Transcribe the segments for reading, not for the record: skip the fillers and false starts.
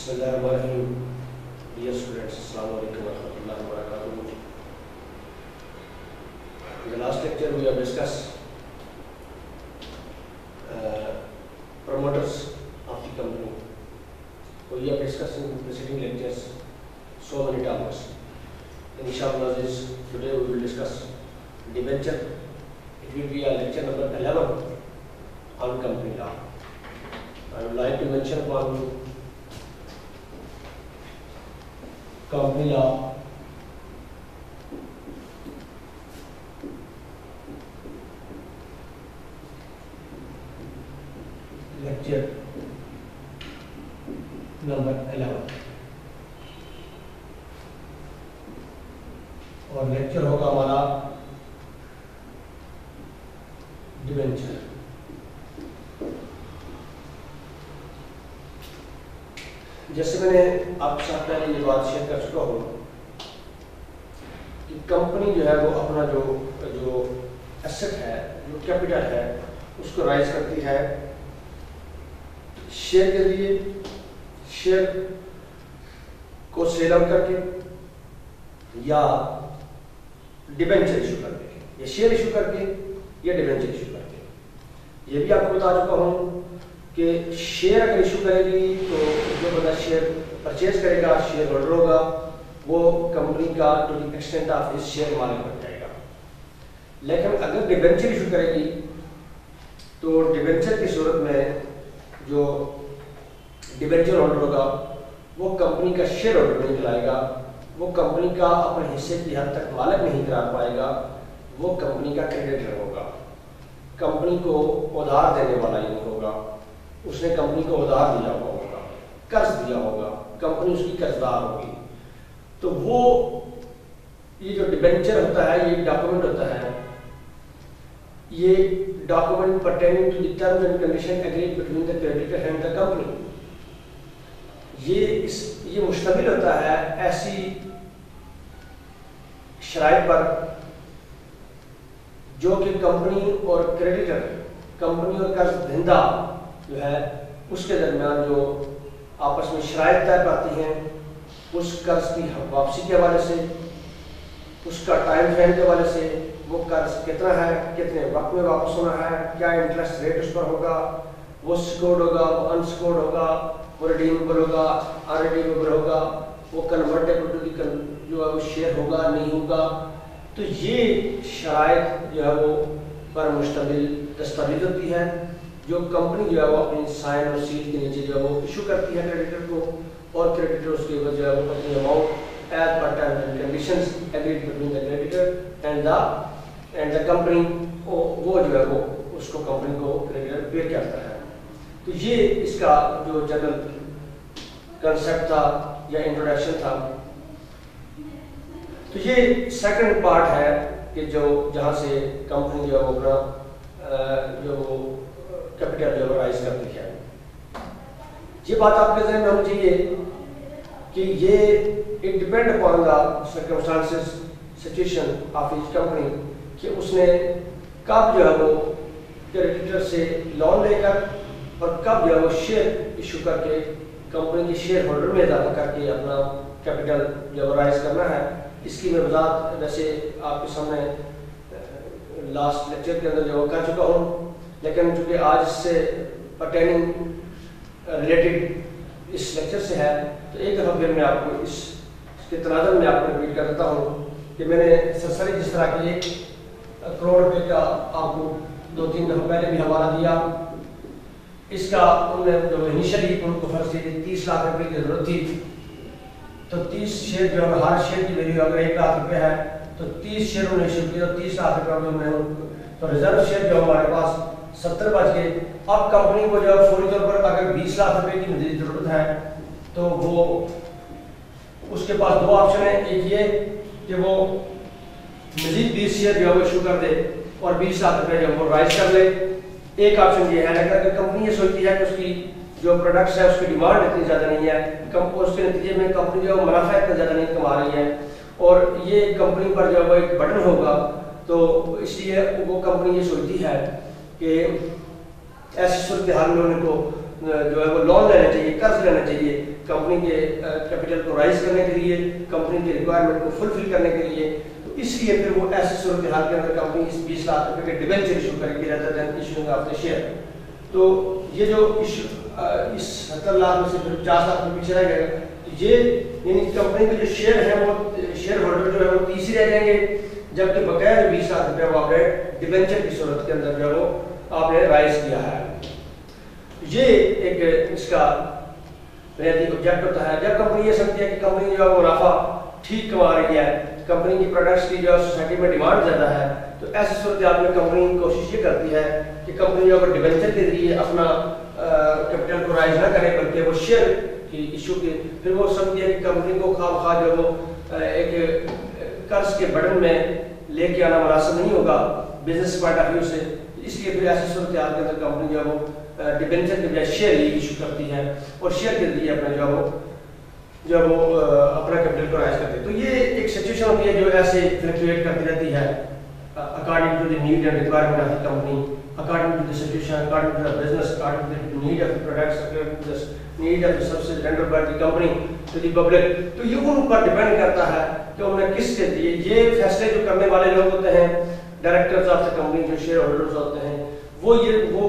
Bismillahirrahmanirrahim. Dear students, Assalamu alaikum warahmatullahi wabarakatuh. In the last lecture we have discussed promoters of the company. We have discussed in preceding lectures so many topics. Inshallah, today we will discuss debenture. It will be a lecture number 11 on company law. I would like to mention upon you company law, lecture number 11 और lecture होगा हमारा debenture. जैसे मैंने आपके साथ पहले ये बात शेयर कर चुका हूँ कि कंपनी जो है वो अपना जो एसेट है, जो कैपिटल है, उसको राइज करती है शेयर के लिए, शेयर को सेल आउट करके या डिबेंचर इशू करके, या शेयर इशू करके या डिबेंचर इशू करके। ये भी आपको बता चुका हूँ कि शेयर अगर इशू करेगी तो जो बंदा शेयर परचेज करेगा, शेयर होल्डर होगा, वो कंपनी का टू द एक्सटेंट ऑफ इस शेयर मालिक बन जाएगा। लेकिन अगर डिबेंचर इशू करेगी तो डिबेंचर की सूरत में जो डिबेंचर होल्डर होगा वो कंपनी का शेयर होल्डर नहीं कहलाएगा, वो कंपनी का अपने हिस्से की हद तक मालिक नहीं करार पाएगा, वो कंपनी का क्रेडिटर होगा, कंपनी को उधार देने वाला ही नहीं होगा। उसने कंपनी को उधार दिया हुआ होगा, कर्ज दिया होगा, कंपनी उसकी कर्जदार होगी। तो वो ये जो डिबेंचर होता है, ये डॉक्यूमेंट होता है, ये document pertaining to the terms and condition agreed between the creditor and the company. ये मुश्तमिल होता है ऐसी शराइत पर जो कि कंपनी और क्रेडिटर, कंपनी और कर्ज देंदा जो है उसके दरमियान जो आपस में शराइत तय पाती हैं, उस कर्ज की वापसी के हवाले से, उसका टाइम फ्रेम के हवाले से, वो कर्ज कितना है, कितने वक्त में वापस होना है, क्या इंटरेस्ट रेट उस पर होगा, वो सिक्योर्ड होगा, वो अनसिक्योर्ड होगा, वो रिडीमेबल होगा, अनरिडीमेबल होगा, वो कन्वर्टेबल टू जो है वो शेयर होगा नहीं होगा। तो ये शराइत जो है वो पर मुश्तमिल दस्तावेज होती है जो कंपनी जो है वो अपनी साइन और सील के नीचे जो है वो इशू करती है क्रेडिटर को, और क्रेडिटर उसके ऊपर जो है वो अपनी amount as per terms and conditions agreed between the creditor and the company, वो जो है वो उसको कंपनी को क्रेडिटर पे करता है। तो ये इसका जो जनरल कंसेप्ट था या इंट्रोडक्शन था। तो ये सेकंड पार्ट है कि जो जहाँ से कंपनी जो है वो अपना जो कैपिटल जो राइज करती है। ये बात आपके ज़हन में होनी चाहिए कि ये it depend upon the circumstances situation of each company कि उसने कब जो है वो क्रेडिटर से लोन लेकर और कब जो है वो शेयर इशू करके कंपनी के शेयर होल्डर में इजाफा करके अपना कैपिटल जो राइज करना है। इसकी मैं वजाहत वैसे आपके सामने लास्ट लेक्चर के अंदर जो कर चुका हूँ, लेकिन चूँकि आज इससे पर्टेनिंग रिलेटेड इस लेक्चर से है तो एक दफ़ा फिर मैं आपको इसके तनाज़ुर में आपको रिपीट कर देता हूँ कि मैंने सरसरी जिस तरह की 1 करोड़ रुपए का आपको 2-3 दफ़ा पहले भी हवाला दिया। इसका उन्होंने जो इनिशियली उनको फर्स्ट 30 लाख रुपए की ज़रूरत थी, तो 30 शेयर जो है हर शेयर की वैल्यू अगर 1 लाख रुपए है तो 30 शेयर उन्हें इशू किया, तो 30 लाख रुपए में तो रिजर्व शेयर जो हमारे पास 70 बच गए। अब कंपनी को जो है फौरी तौर पर अगर 20 लाख रुपए की मज़ीद ज़रूरत है तो वो उसके पास 2 ऑप्शन है। एक ये कि वो मज़ीद 20 शेयर जो है वो इशू कर दे और 20 लाख रुपए जो वो राइज कर ले। एक ऑप्शन ये है, अगर कंपनी ये सोचती है कि उसकी जो प्रोडक्ट्स है उसकी डिमांड इतनी ज़्यादा नहीं है, उसके नतीजे में कंपनी जो है मुनाफा इतना ज़्यादा नहीं कमा रही है और ये कंपनी पर जो है वो एक बटन होगा, तो इसलिए वो कंपनी ये सोचती है कि ऐसी सूरत हाल में उनको जो है वो लोन लेना चाहिए, कर्ज लेना चाहिए कंपनी के कैपिटल को राइज करने के लिए, कंपनी के रिक्वायरमेंट को फुलफिल करने के लिए। तो इसलिए फिर वो ऐसी सूरत हाल के अंदर कंपनी इस 20 लाख रुपए के डिबेंचर इशू करेगी rather than issuing of the share। तो ये जो इशू इस 70 लाख में से फिर 50 लाख रुपए पीछे रह जाएगा। तो ये यानी कंपनी के जो शेयर है वो शेयर होल्डर जो है वो 30 ही रह जाएंगे, जबकि बकाया जो 20 लाख रुपए वो आपने डिबेंचर की सूरत के अंदर जो है वो आपने राइज किया है। ये एक इसका बुनियादी ऑब्जेक्ट होता है। जब कंपनी ये समझती है कि कंपनी जो है मुनाफा ठीक कमा रही है, कंपनी की प्रोडक्ट्स की जो सोसाइटी में डिमांड ज़्यादा है, तो ऐसी सूरत में कंपनी कोशिश ये करती है कि कंपनी जो डिबेंचर के जरिए अपना कैपिटल को राइज ना करे, बल्कि वो शेयर की इशू की फिर वो समझती है कि कंपनी को खाम जो वो एक कर्ज के बर्डन में लेके आना मुनासिब नहीं होगा बिजनेस पॉइंट ऑफ व्यू से। इसलिए फिर ऐसी सूरत के अंदर कंपनी जो है वो डिबेंचर के बजाय शेयर ही इशू करती है और शेयर के जरिए अपना जो वो अपना कैपिटल को राइज करती है। तो ये एक सिचुएशन होती है जो ऐसे फ्लक्चुएट करती रहती है according to the need and requirement of the company, according to the situation, according to the business, according to the need of the products, according to the need of the services rendered by the company to the public. तो ये उन पर depend करता है कि उन्हें किसके दिए। ये फैसले जो करने वाले लोग होते हैं, डायरेक्टर्स ऑफ द कंपनी, जो शेयर होल्डर्स होते हैं, वो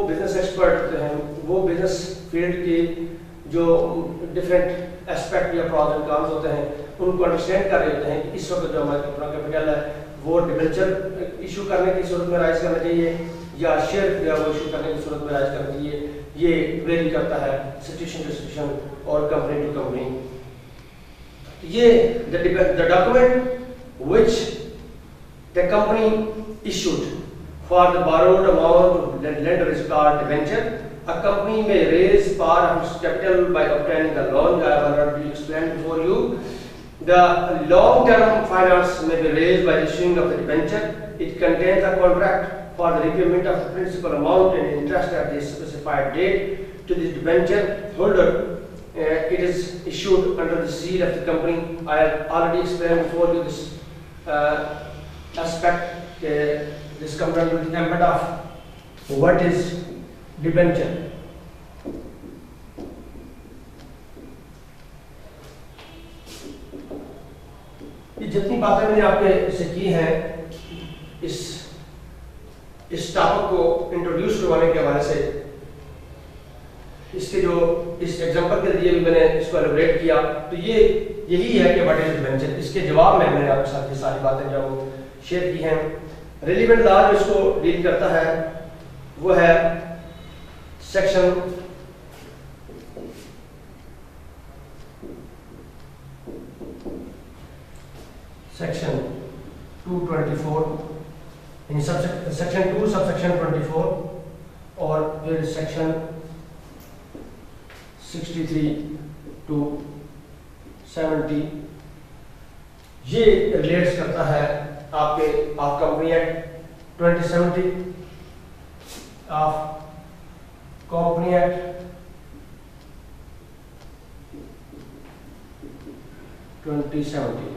बिजनेस एक्सपर्ट होते हैं, वो बिजनेस फील्ड के जो डिफरेंट एस्पेक्ट या प्रॉज एंड कॉन्स होते हैं उनको अंडरस्टैंड कर रहे होते हैं कि इस वक्त जो हमारा अपना कैपिटल है वो डिबेंचर इशू करने की सूरत में राइज करना चाहिए या शेयर या वो इशू करने की सूरत में राइज करना चाहिए। ये वेरी करता है सिचुएशन टू सिचुएशन और कंपनी टू कंपनी। ये the document which the company issued for the borrowed amount lender is called debenture. A company may raise part of its capital by obtaining a loan. I have already explained before you. The long-term finance may be raised by issuing of the debenture. It contains a contract for the repayment of the principal amount and interest at the specified date to the debenture holder. It is issued under the seal of the company. I have already explained before you this aspect. This comes under the ambit of what is debenture. ये जितनी बातें मैंने आपके से की हैं इस topic को इंट्रोड्यूस करवाने के हवाले से, इसके जो इस एग्जांपल के जरिए भी मैंने इसको एलैबोरेट किया, तो ये यही है कि व्हाट इज डिबेंचर। इसके जवाब में मैंने आपके साथ ये सारी बातें जो वो शेयर की हैं। रेलिवेंट लॉ जो इसको डील करता है वो है सेक्शन 224 सेक्शन 2 सबसेक्शन 24 और फिर सेक्शन 63 टू 70 ये रिलेट्स करता है आपके of company act 2070, of company act 2070।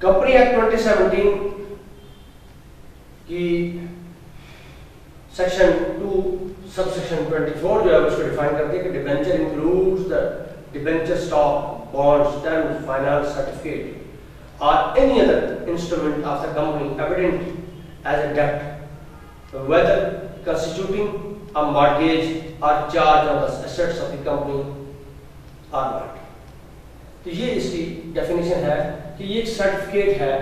Company act 2017 की सेक्शन 2 सबसेक्शन 24 जो है उसको डिफाइन करती है कि debenture includes the debenture stock, bonds, term, finance certificate और any other instrument of the company evident as a डेब्ट whether constituting a mortgage or charge on the assets of the company or not। तो ये इसकी definition है कि ये एक certificate है,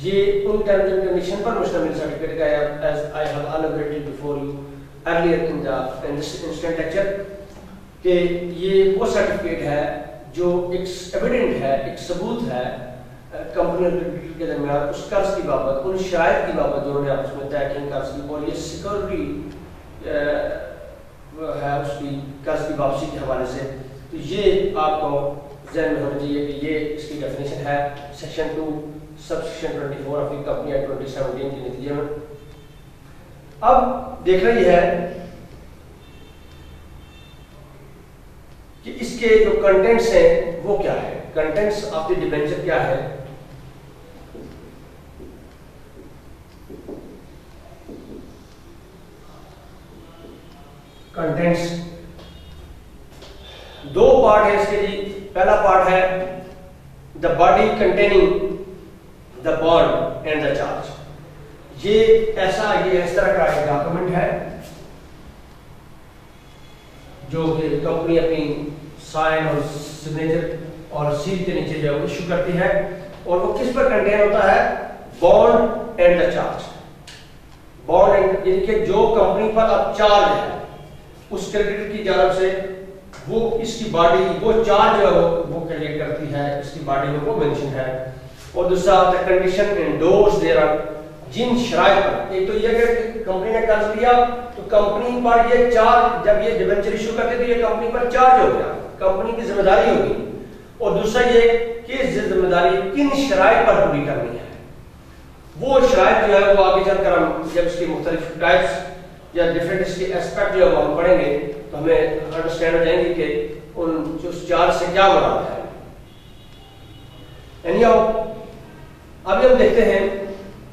ये उन टर्म्स एंड कंडीशन पर मुश्तमिल सर्टिफिकेट का as I have elaborated before you earlier in this instant lecture कि ये वो सर्टिफिकेट है जो एक एविडेंट है, एक सबूत है कंपनी और क्रेडिटर के दरमियान उस कर्ज की बाबत, उन शराइत की बाबत जो उन्होंने आपस में तय किए कर्ज की, और ये सिक्योरिटी है उसकी कर्ज की वापसी के हवाले से। तो ये आपको ध्यान में होना चाहिए कि ये इसकी डेफिनेशन है section 2 subsection 24 of the company act 2017 के नतीजे में। अब देखना यह है कि इसके जो कंटेंट्स हैं वो क्या है, कंटेंट्स ऑफ द डिबेंचर क्या है। कंटेंट्स, दो पार्ट है इसके जी। पहला पार्ट है the body containing the bond and the charge. ये इस तरह का एक डॉक्यूमेंट है जो कि कंपनी अपनी साइन और सिग्नेचर और सील के नीचे जो है इशू करती है, और वो किस पर कंटेन होता है? Bond and the charge. Bond and यानी कि जो कंपनी पर अब चार्ज है उस क्रेडिटर की जानब से वो इसकी बॉडी, वो चार्ज जो है वो कैलकुलेट करती है, इसकी बॉडी में वो मेंशन है। और दूसरा द कंडीशन एंडोर्स देयर, जिन शराइत पर, एक तो ये कि कंपनी ने कर्ज लिया तो कंपनी पर ये चार्ज, जब ये डिबेंचर इशू करते तो ये कंपनी पर चार्ज हो गया, कंपनी की जिम्मेदारी होगी। और दूसरा ये कि जिम्मेदारी किन शराइत पर पूरी करनी है, वो शराइत जो है वो आगे चलकर हम जब इसकी मुख्तलिफ टाइप्स या डिफरेंट इसके एस्पेक्ट जो हम पढ़ेंगे तो हमें अंडरस्टैंड हो जाएंगे कि उन जो चार्ज से क्या मुराद है। अभी हम देखते हैं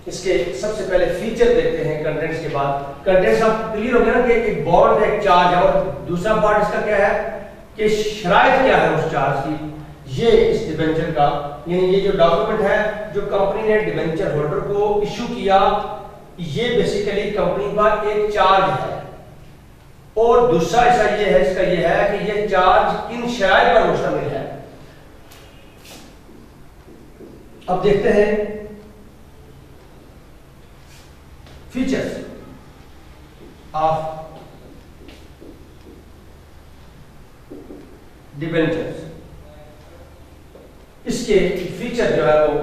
इसके सबसे पहले फीचर देखते हैं कंटेंट्स के बाद। कंटेंट्स अब क्लियर हो गया ना कि एक बॉन्ड एक चार्ज है, और दूसरा पार्ट इसका क्या है कि शराइत क्या है उस चार्ज की। ये इस डिबेंचर का, यानी ये जो डॉक्यूमेंट है जो कंपनी ने डिबेंचर होल्डर को इशू किया, ये बेसिकली कंपनी पर एक चार्ज है। और दूसरा ऐसा इसका ये है कि ये चार्ज किन शराइत पर मुश्तमिल है। अब देखते हैं फीचर्स ऑफ डिबेंचर्स। इसके फीचर जो है वो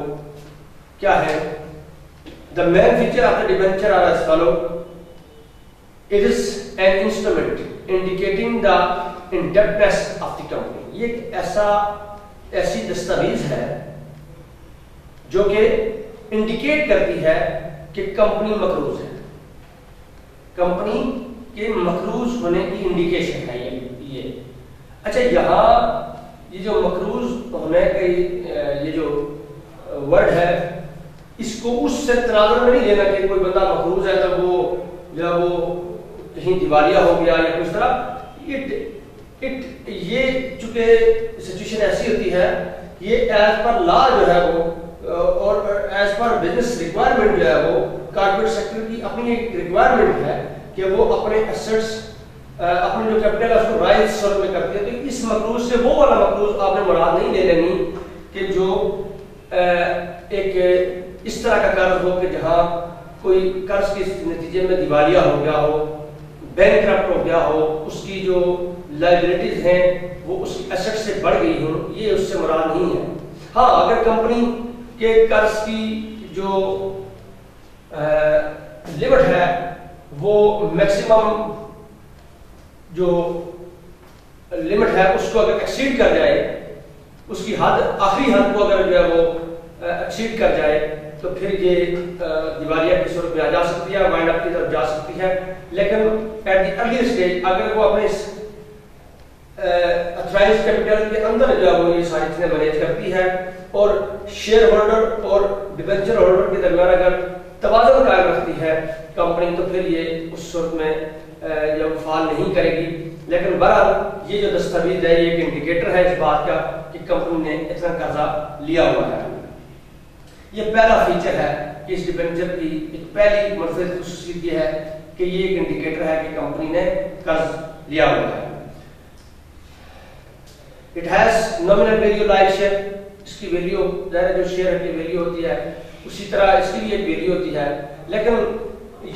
क्या है? The main feature of the debenture are as follow. It is an instrument indicating the indebtedness of the company. ये ऐसी दस्तावेज है जो कि इंडिकेट करती है कि कंपनी मकरूज है, कंपनी के मकरूज होने की इंडिकेशन है ये। अच्छा, यहाँ ये जो मकरूज होने का ये जो वर्ड है, इसको उससे तनाजुर में नहीं लेना कि कोई बंदा मकरूज है तो वो जो वो कहीं दिवालिया हो गया या कुछ तरह। ये चूंकि सिचुएशन ऐसी होती है, ये एज पर लॉ जो है वो और एज पर बिजनेस रिक्वायरमेंट जो है वो कॉर्पोरेट सेक्टर की अपनी एक रिक्वायरमेंट है कि वो अपने एसेट्स, अपने जो कैपिटल है उसको राइज स्वरूप में करती है। तो इस मकरूज से वो वाला मकरूज आपने मुराद नहीं ले लेनी कि जो एक इस तरह का कर्ज हो कि जहां कोई कर्ज के नतीजे में दिवालिया हो गया हो, बैंकक्रप्ट हो गया हो, उसकी जो लायबिलिटीज हैं वो उसकी एसेट से बढ़ गई हो, ये उससे मुराद नहीं है। हाँ, अगर कंपनी के कर्ज की जो लिमिट है वो मैक्सिमम जो लिमिट है उसको अगर एक्सीड कर जाए, उसकी हद, आखिरी हद को अगर जो है वो एक्सीड कर जाए, तो फिर ये दिवालिया की सूरत में आ जा सकती है, वाइंड अप की तरफ जा सकती है। लेकिन एट द अर्लीस्ट स्टेज अगर वो अपने अथराइज्ड कैपिटल के अंदर जो है वो ये सारी चीजें मैनेज करती है और शेयर होल्डर और डिबेंचर होल्डर के दरमियान अगर तवाज़ुन कायम रखती है कंपनी, तो फिर ये उस सूरत में जब फाल नहीं करेगी। लेकिन बहरहाल ये जो दस्तावेज है ये एक इंडिकेटर है इस बात का कि कंपनी ने इतना कर्जा लिया हुआ है। ये पहला फीचर है कि इस डिबेंचर की एक पहली मुनफरिद खुसूसियत ये है कि ये एक इंडिकेटर है कि कंपनी ने कर्ज लिया हुआ है। It has nominal value like share, इसकी वैल्यू जो शेयर की वैल्यू होती है उसी तरह इसकी भी एक वैल्यू होती है, लेकिन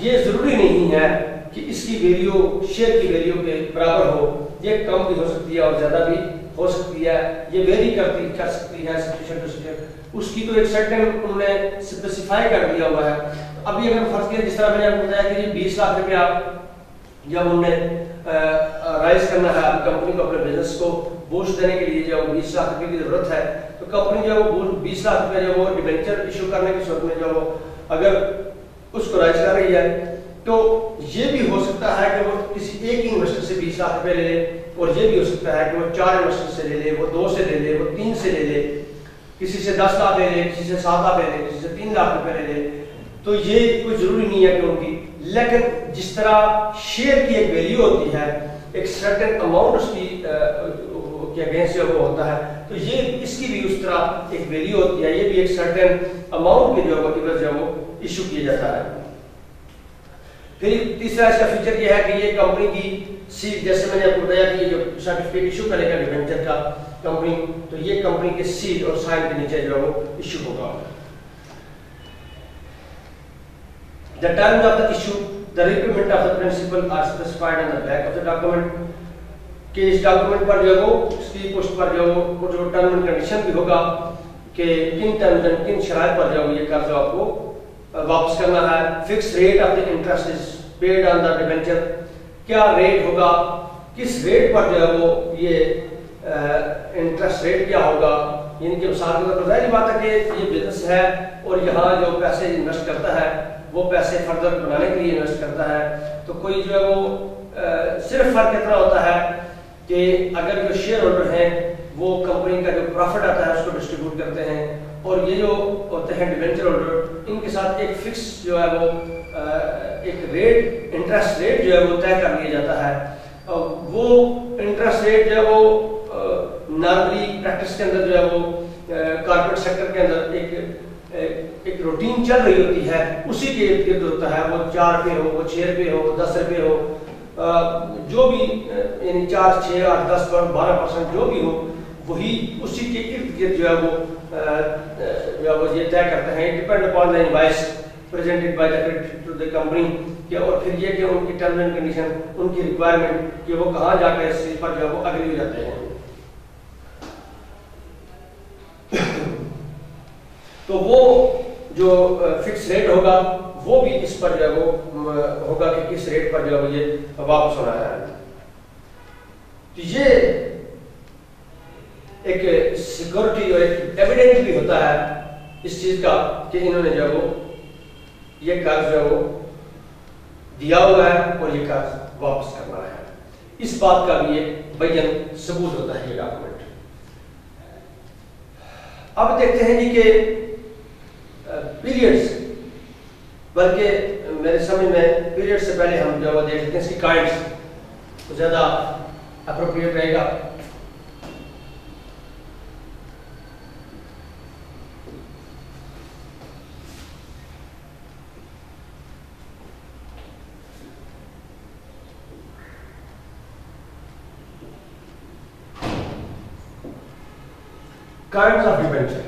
ये जरूरी नहीं है कि इसकी वैल्यू शेयर की वैल्यू के बराबर हो। ये कम भी हो सकती है और ज्यादा भी हो सकती है, ये वेरी कर सकती है सिचुएशन टू सिचुएशन। उसकी तो एक सर्टेन उन्होंने स्पेसिफाई कर दिया हुआ है। अभी अगर फर्ज करें जिस तरह मैंने आपको बताया कि 20 लाख रुपया जब उन्होंने राइज करना है कंपनी को अपने बिजनेस को बूस्ट देने के लिए, जब 20 लाख रुपए की जरूरत है, तो कंपनी जो वो 20 लाख रुपए जो वो डिबेंचर इशू करने की सूरत में जो वो अगर उसको राइज कर रही है, तो ये भी हो सकता है कि वो किसी एक इन्वेस्टर से 20 लाख रुपए ले ले, और ये भी हो सकता है कि वो 4 इन्वेस्टर से ले ले, वो 2 से ले ले, वो 3 से ले ले, किसी से 10 लाख ले ले, किसी से 7 लाख ले ले, किसी से 3 लाख रुपए ले ले। तो ये कोई जरूरी नहीं है कि उनकी, लेकिन जिस तरह शेयर की एक वैल्यू होती है एक सर्टेन अमाउंट उसकी के अगेंस्ट जो वो होता है, तो ये इसकी भी उस तरह एक वैल्यू होती है, ये भी एक सर्टेन अमाउंट के जो है वो इशू किया जाता है। फिर तीसरा इसका फीचर ये है कि ये कंपनी की सील, जैसे मैंने आपको बताया कि जो सर्टिफिकेट इशू करेगा डिबेंचर का कंपनी, तो ये कंपनी के सील और साइन के नीचे जो है वो इशू होगा। The terms of the issue, the requirement of the principal are specified on the back of the document, कि इस डॉक्यूमेंट पर जो है वो उसकी पोस्ट पर जो टर्म एंड कंडीशन भी होगा कि किन टर्म्स एंड किन शराइत पर जो ये कर्ज आपको वापस करना है। Fix rate of the interest is paid on the debenture, क्या रेट होगा, किस रेट पर जो है वो ये इंटरेस्ट रेट क्या होगा, यानी कि मिसाल के तौर पर जाहिर बात है कि ये बिजनेस है और यहाँ जो पैसे इन्वेस्ट करता है वो पैसे फर्दर बनाने के लिए इन्वेस्ट करता है, तो कोई जो है वो सिर्फ फर्क इतना होता है कि अगर जो शेयर होल्डर हैं वो कंपनी का जो प्रॉफिट आता है उसको डिस्ट्रीब्यूट करते हैं, और ये जो होते हैं डिबेंचर होल्डर, इनके साथ एक फिक्स जो है वो एक रेट, इंटरेस्ट रेट जो है वो तय कर लिया जाता है। वो इंटरेस्ट रेट जो है वो नॉर्मली प्रैक्टिस के अंदर जो है वो कॉर्पोरेट सेक्टर के अंदर एक रूटीन चल रही होती है, उसी के इर्द गिर्द होता है। वो 4 रुपये हो, वो 6 रुपये हो, 10 रुपये हो, जो भी यानी 4, 6, 8, 10 पर 12% जो भी हो, वही उसी के इर्द गिर्द जो है वो ये तय करते हैं। Depend upon the invoice presented by the creditor to the company, और फिर ये कि उनकी टर्म्स एंड कंडीशन, उनकी रिक्वायरमेंट कि वो कहाँ जाकर इस चीज पर जो है वो अग्री हो जाते हैं। तो वो जो फिक्स रेट होगा वो भी इस पर जो है वो होगा कि किस रेट पर जो है ये वापस होना है। तो ये एक सिक्योरिटी और एक एविडेंस भी होता है इस चीज का कि इन्होंने जो है वो ये कर्ज जो है वो दिया हुआ है और ये कर्ज वापस करना है। इस बात का भी एक बयान सबूत होता है ये डॉक्यूमेंट। अब देखते हैं जी कि पीरियड्स, बल्कि मेरे समझ में पीरियड से पहले हम जो देख लेते हैं इसकी काइंड्स, तो ज्यादा अप्रोप्रिएट रहेगा। Kinds of debenture.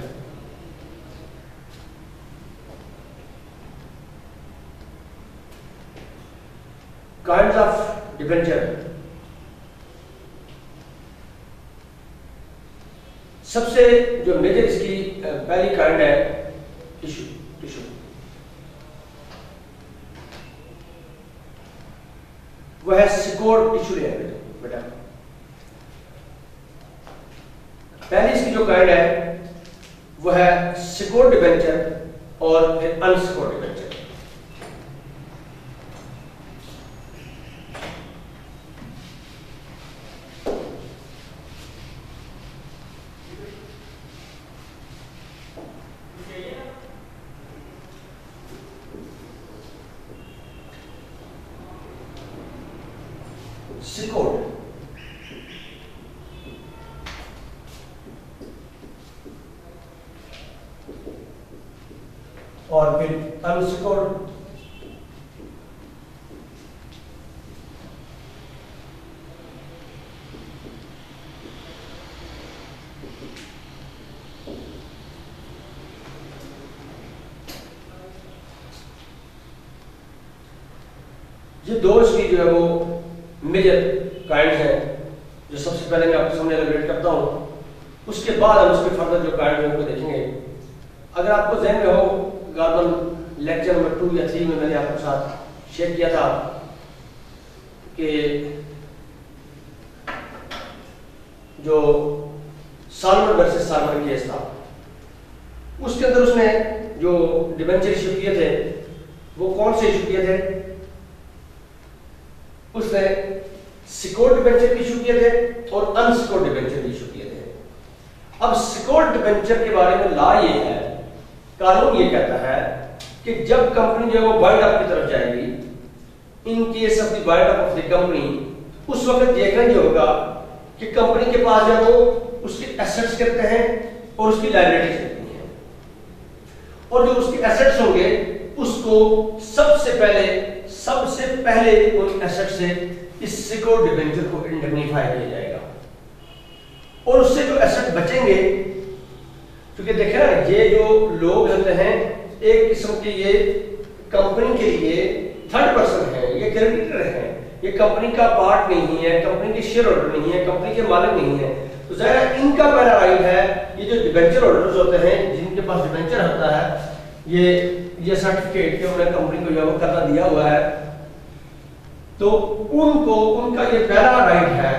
Kinds of debenture. सबसे जो मेजर इसकी पहली काइंड है टिश्यू। वह है सिक्योर्ड टिश्यू बेटा। पहली इसकी जो काइंड है वो है सिक्योर्ड डिबेंचर और फिर अनसिक्योर्ड डिबेंचर। सिक्योर्ड और फिर अनसिक्योर्ड। ये दो इसकी जो है वो मेजर काइंड है, जो सबसे पहले मैं आपके सामने एलैबोरेट करता हूं, उसके बाद हम उसके फर्दर जो काइंड है उनको देखेंगे। अगर आपको ज़हन में हो, गार्बन लेक्चर नंबर 2 या 3 में मैंने आपके साथ शेयर किया था कि जो साल्मन वर्सेस साल्मन केस था, उसके अंदर उसने जो डिबेंचर इशू किए थे वो कौन से इशू किए थे? उसने सिक्योर्ड डिबेंचर इशू किए थे और अनसिक्योर्ड डिबेंचर इशू किए थे। अब सिक्योर्ड डिबेंचर के बारे में लॉ ये है, कानून ये कहता है कि जब कंपनी जो है वो वाइंड अप की तरफ जाएगी, इन case of the wind up of the company, उस वक्त देखना ये होगा कि कंपनी के पास जब वो उसके एसेट्स करते हैं और उसकी लायबिलिटीज करती हैं, और जो उसके एसेट्स होंगे उसको सबसे पहले उन एसेट से इस सिक्योर्ड डिबेंचर को इंडेमनिफाई किया जाएगा। और उससे जो एसेट बचेंगे, क्योंकि देखें ना, ये जो लोग होते हैं एक किस्म के ये कंपनी के लिए थर्ड पर्सन है, ये क्रेडिटर है, ये कंपनी का पार्ट नहीं है, कंपनी के शेयर होल्डर नहीं है, कंपनी के मालिक नहीं है। तो ज़ाहिर इनका पहला राइट है, ये जो डिबेंचर होल्डर्स होते हैं जिनके पास डिबेंचर होता है, ये सर्टिफिकेट के उन्हें कंपनी को जो करना दिया हुआ है, तो उनको उनका ये पहला राइट है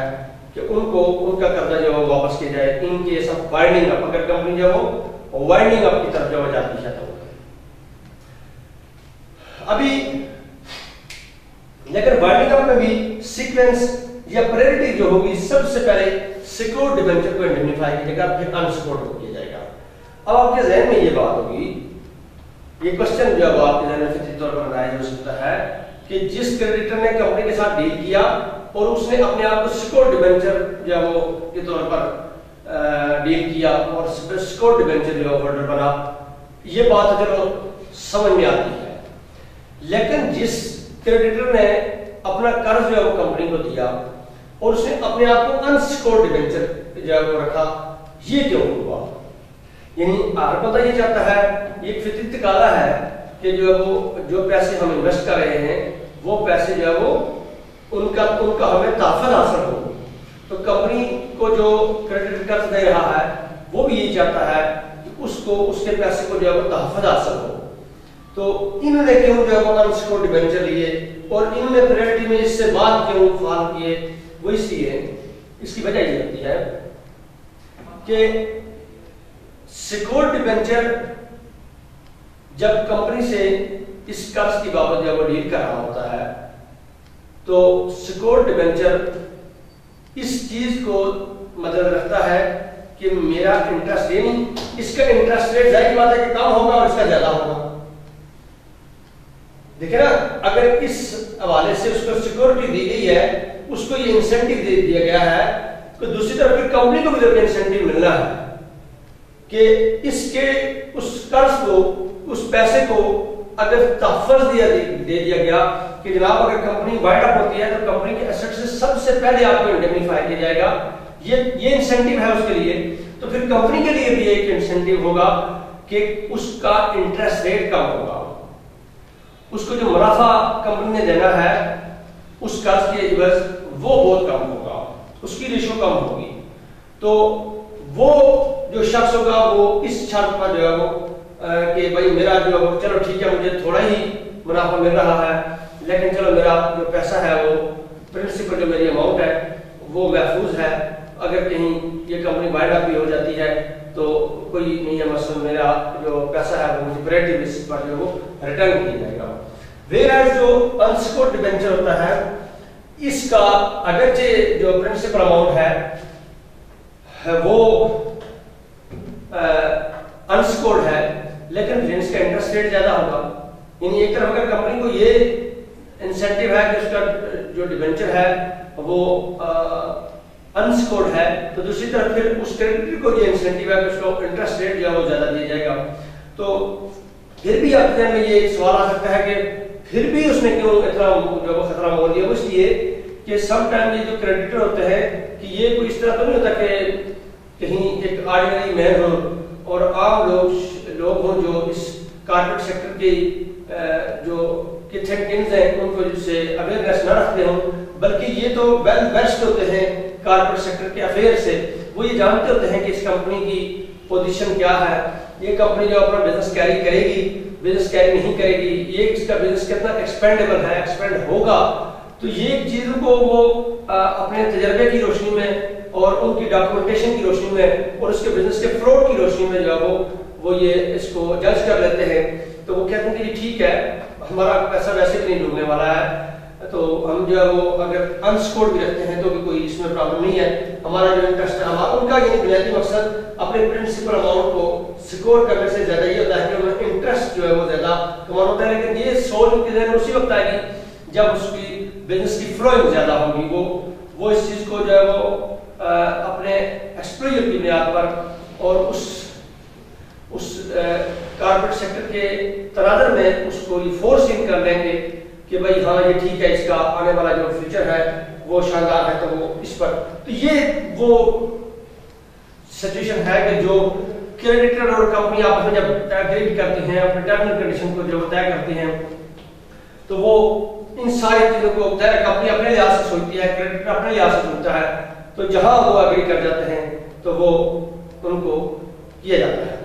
कि उनको उनका कर्जा जो है वापस किया जाए इन केस ऑफ वाइंडिंग अप, अगर कंपनी जो वो वाइंडिंग अप की तरफ जो जाती है। तो अभी लेकिन वाइंडिंग अप में भी सीक्वेंस या प्रायोरिटी जो होगी, सबसे पहले सिक्योर्ड डिबेंचर को इंडेमनिफाई किया जाएगा, फिर अनसिक्योर्ड को किया जाएगा। अब आपके जहन में ये बात होगी, ये क्वेश्चन जो आपके जहन में फितरी तौर पर बनाया जा सकता है कि जिस क्रेडिटर ने कंपनी के साथ डील किया और उसने अपने आप को सिक्योर्ड डिबेंचर जो वो के तौर पर डील किया और सिक्योर्ड डिबेंचर जो होल्डर बना, ये बात चलो समझ में आती है। लेकिन जिस क्रेडिटर ने अपना कर्ज जो है वो कंपनी को दिया और उसने अपने आप को अनसिक्योर्ड डिबेंचर जो है वो रखा, ये क्यों हुआ? यानी हर बंदा ये चाहता है, ये फितरी तकाज़ा है कि जो है वो जो पैसे हम इन्वेस्ट कर रहे हैं वो पैसे जो है वो उनका हमें तहफ़्फ़ुज़ हासिल हो। तो कंपनी को जो क्रेडिट कर्ज दे रहा है वो भी ये चाहता है कि उसको उसके पैसे को जो है वो तहफ़्फ़ुज़ हासिल हो। तो इन्होंने क्यों जो है वो अनसिक्योर्ड डिबेंचर लिए और इन्होंने प्रायोरिटी में इससे बाद क्यों फाल किए? वो इसलिए, इसकी वजह ये होती है कि सिक्योर्ड डिबेंचर जब कंपनी से इस कर्ज की बाबत जब वो डील कर रहा होता है, तो सिक्योर्ड डिबेंचर इस चीज को मदद रखता है कि मेरा इंटरेस्ट ये नहीं, इसका इंटरेस्ट रेट जाहिर बात है कि कम होगा और इसका ज्यादा होगा। देखिए ना, अगर इस हवाले से उसको सिक्योरिटी दी गई है, उसको ये इंसेंटिव दे दिया गया है, तो दूसरी तरफ फिर कंपनी को भी इंसेंटिव मिलना है कि इसके उस कर्ज को, उस पैसे को अगर तहफ़्फ़ुज़ दे दिया गया कि जनाब अगर कंपनी वाइंड अप होती है तो कंपनी के एसेट से सबसे पहले आपको इंडेमनिफाई किया जाएगा, ये इंसेंटिव है उसके लिए। तो फिर कंपनी के लिए भी एक इंसेंटिव होगा कि उसका इंटरेस्ट रेट कम होगा, उसको जो मुनाफा कंपनी ने देना है उस कर्ज के एवज वो बहुत कम होगा, उसकी रेशो कम होगी। तो वो जो शख्स होगा वो इस शर्त पर जो है वो कि भाई मेरा जो चलो ठीक है, मुझे थोड़ा ही मुनाफा मिल रहा है, लेकिन चलो मेरा जो पैसा है वो प्रिंसिपल जो मेरी अमाउंट है वो महफूज है, अगर कहीं ये कंपनी वाइंड अप भी हो जाती है तो कोई नहीं है, मसलन मेरा जो पैसा है वो मुझे प्रायोरिटी बेसिस पर जो वो रिटर्न किया जाएगा। वेयरएज जो अनसिक्योर्ड डिबेंचर होता है, इसका अगरचे जो प्रिंसिपल अमाउंट है वो अनसिक्योर्ड है, लेकिन इसका इंटरेस्ट रेट ज्यादा होगा। यानी एक तरफ अगर कंपनी को ये इंसेंटिव है कि उसका जो डिबेंचर है वो अनसिक्योर्ड है, तो दूसरी तरफ फिर उस क्रेडिटर को ये इंसेंटिव है कि उसको इंटरेस्ट रेट जो है वो ज्यादा दिया जाएगा। तो फिर भी आपके ध्यान में ये सवाल आ सकता है कि फिर भी उसने क्यों इतना जो खतरा मोल लिया? वो इसलिए कि समटाइम ये जो क्रेडिटर होते हैं कि ये कोई इस तरह तो नहीं होता कि कहीं एक ऑर्डिनरी मैन हो और आम लोग हों जो इस कारपोरेट सेक्टर के जो किड्स एंड किंग्स हैं उनको जिससे अवेयरनेस न रखते हों, बल्कि ये तो वेल वेस्ट होते हैं कारपोरेट सेक्टर के अफेयर से। वो ये जानते होते हैं कि इस कंपनी की पोजीशन क्या है, ये कंपनी जो अपना बिजनेस कैरी करेगी, बिजनेस कैरी नहीं करेगी, ये इसका बिजनेस कितना एक्सपेंडेबल है, एक्सपेंड होगा। तो ये चीजों को वो अपने तजर्बे की रोशनी में और उनकी डॉक्यूमेंटेशन की रोशनी में और उसके बिजनेस के फ्रॉड की रोशनी में जो है वो ये इसको जज कर लेते हैं। तो वो कहते हैं कि ठीक है, हमारा पैसा वैसे भी नहीं डूबने वाला है, तो हम जो है वो अगर अनसिक्योर्ड भी रखते हैं तो भी कोई इसमें प्रॉब्लम नहीं है, हमारा जो इंटरेस्ट है हमारा, उनका ये बुनियादी मकसद अपने प्रिंसिपल अमाउंट को सिक्योर करने से ज्यादा ये होता है कि उन्हें इंटरेस्ट जो है वो ज्यादा कमाना होता है। लेकिन ये सोच उनके जहन में उसी वक्त आएगी जब उसकी बिजनेस की फ्लोइंग ज्यादा होगी, वो वो इस चीज को जो है वो अपने एक्सप्लोजर की बुनियाद पर और उस कारपोरेट सेक्टर के तनादर में उसको ये फोर्स इन कर लेंगे कि भाई हाँ ये ठीक है, इसका आने वाला जो फ्यूचर है वो शानदार है, तो वो इस पर, तो ये वो सिचुएशन है कि जो क्रेडिटर और कंपनी आपस में जब एग्री करती हैं अपने टर्म एंड कंडीशन को जो तय करती हैं, तो वो इन सारी चीजों को तय कंपनी अपने लिहाज से सोचती है, क्रेडिटर अपने लिहाज से सोचता है, तो जहां वो एग्री कर जाते हैं तो वो उनको किया जाता है।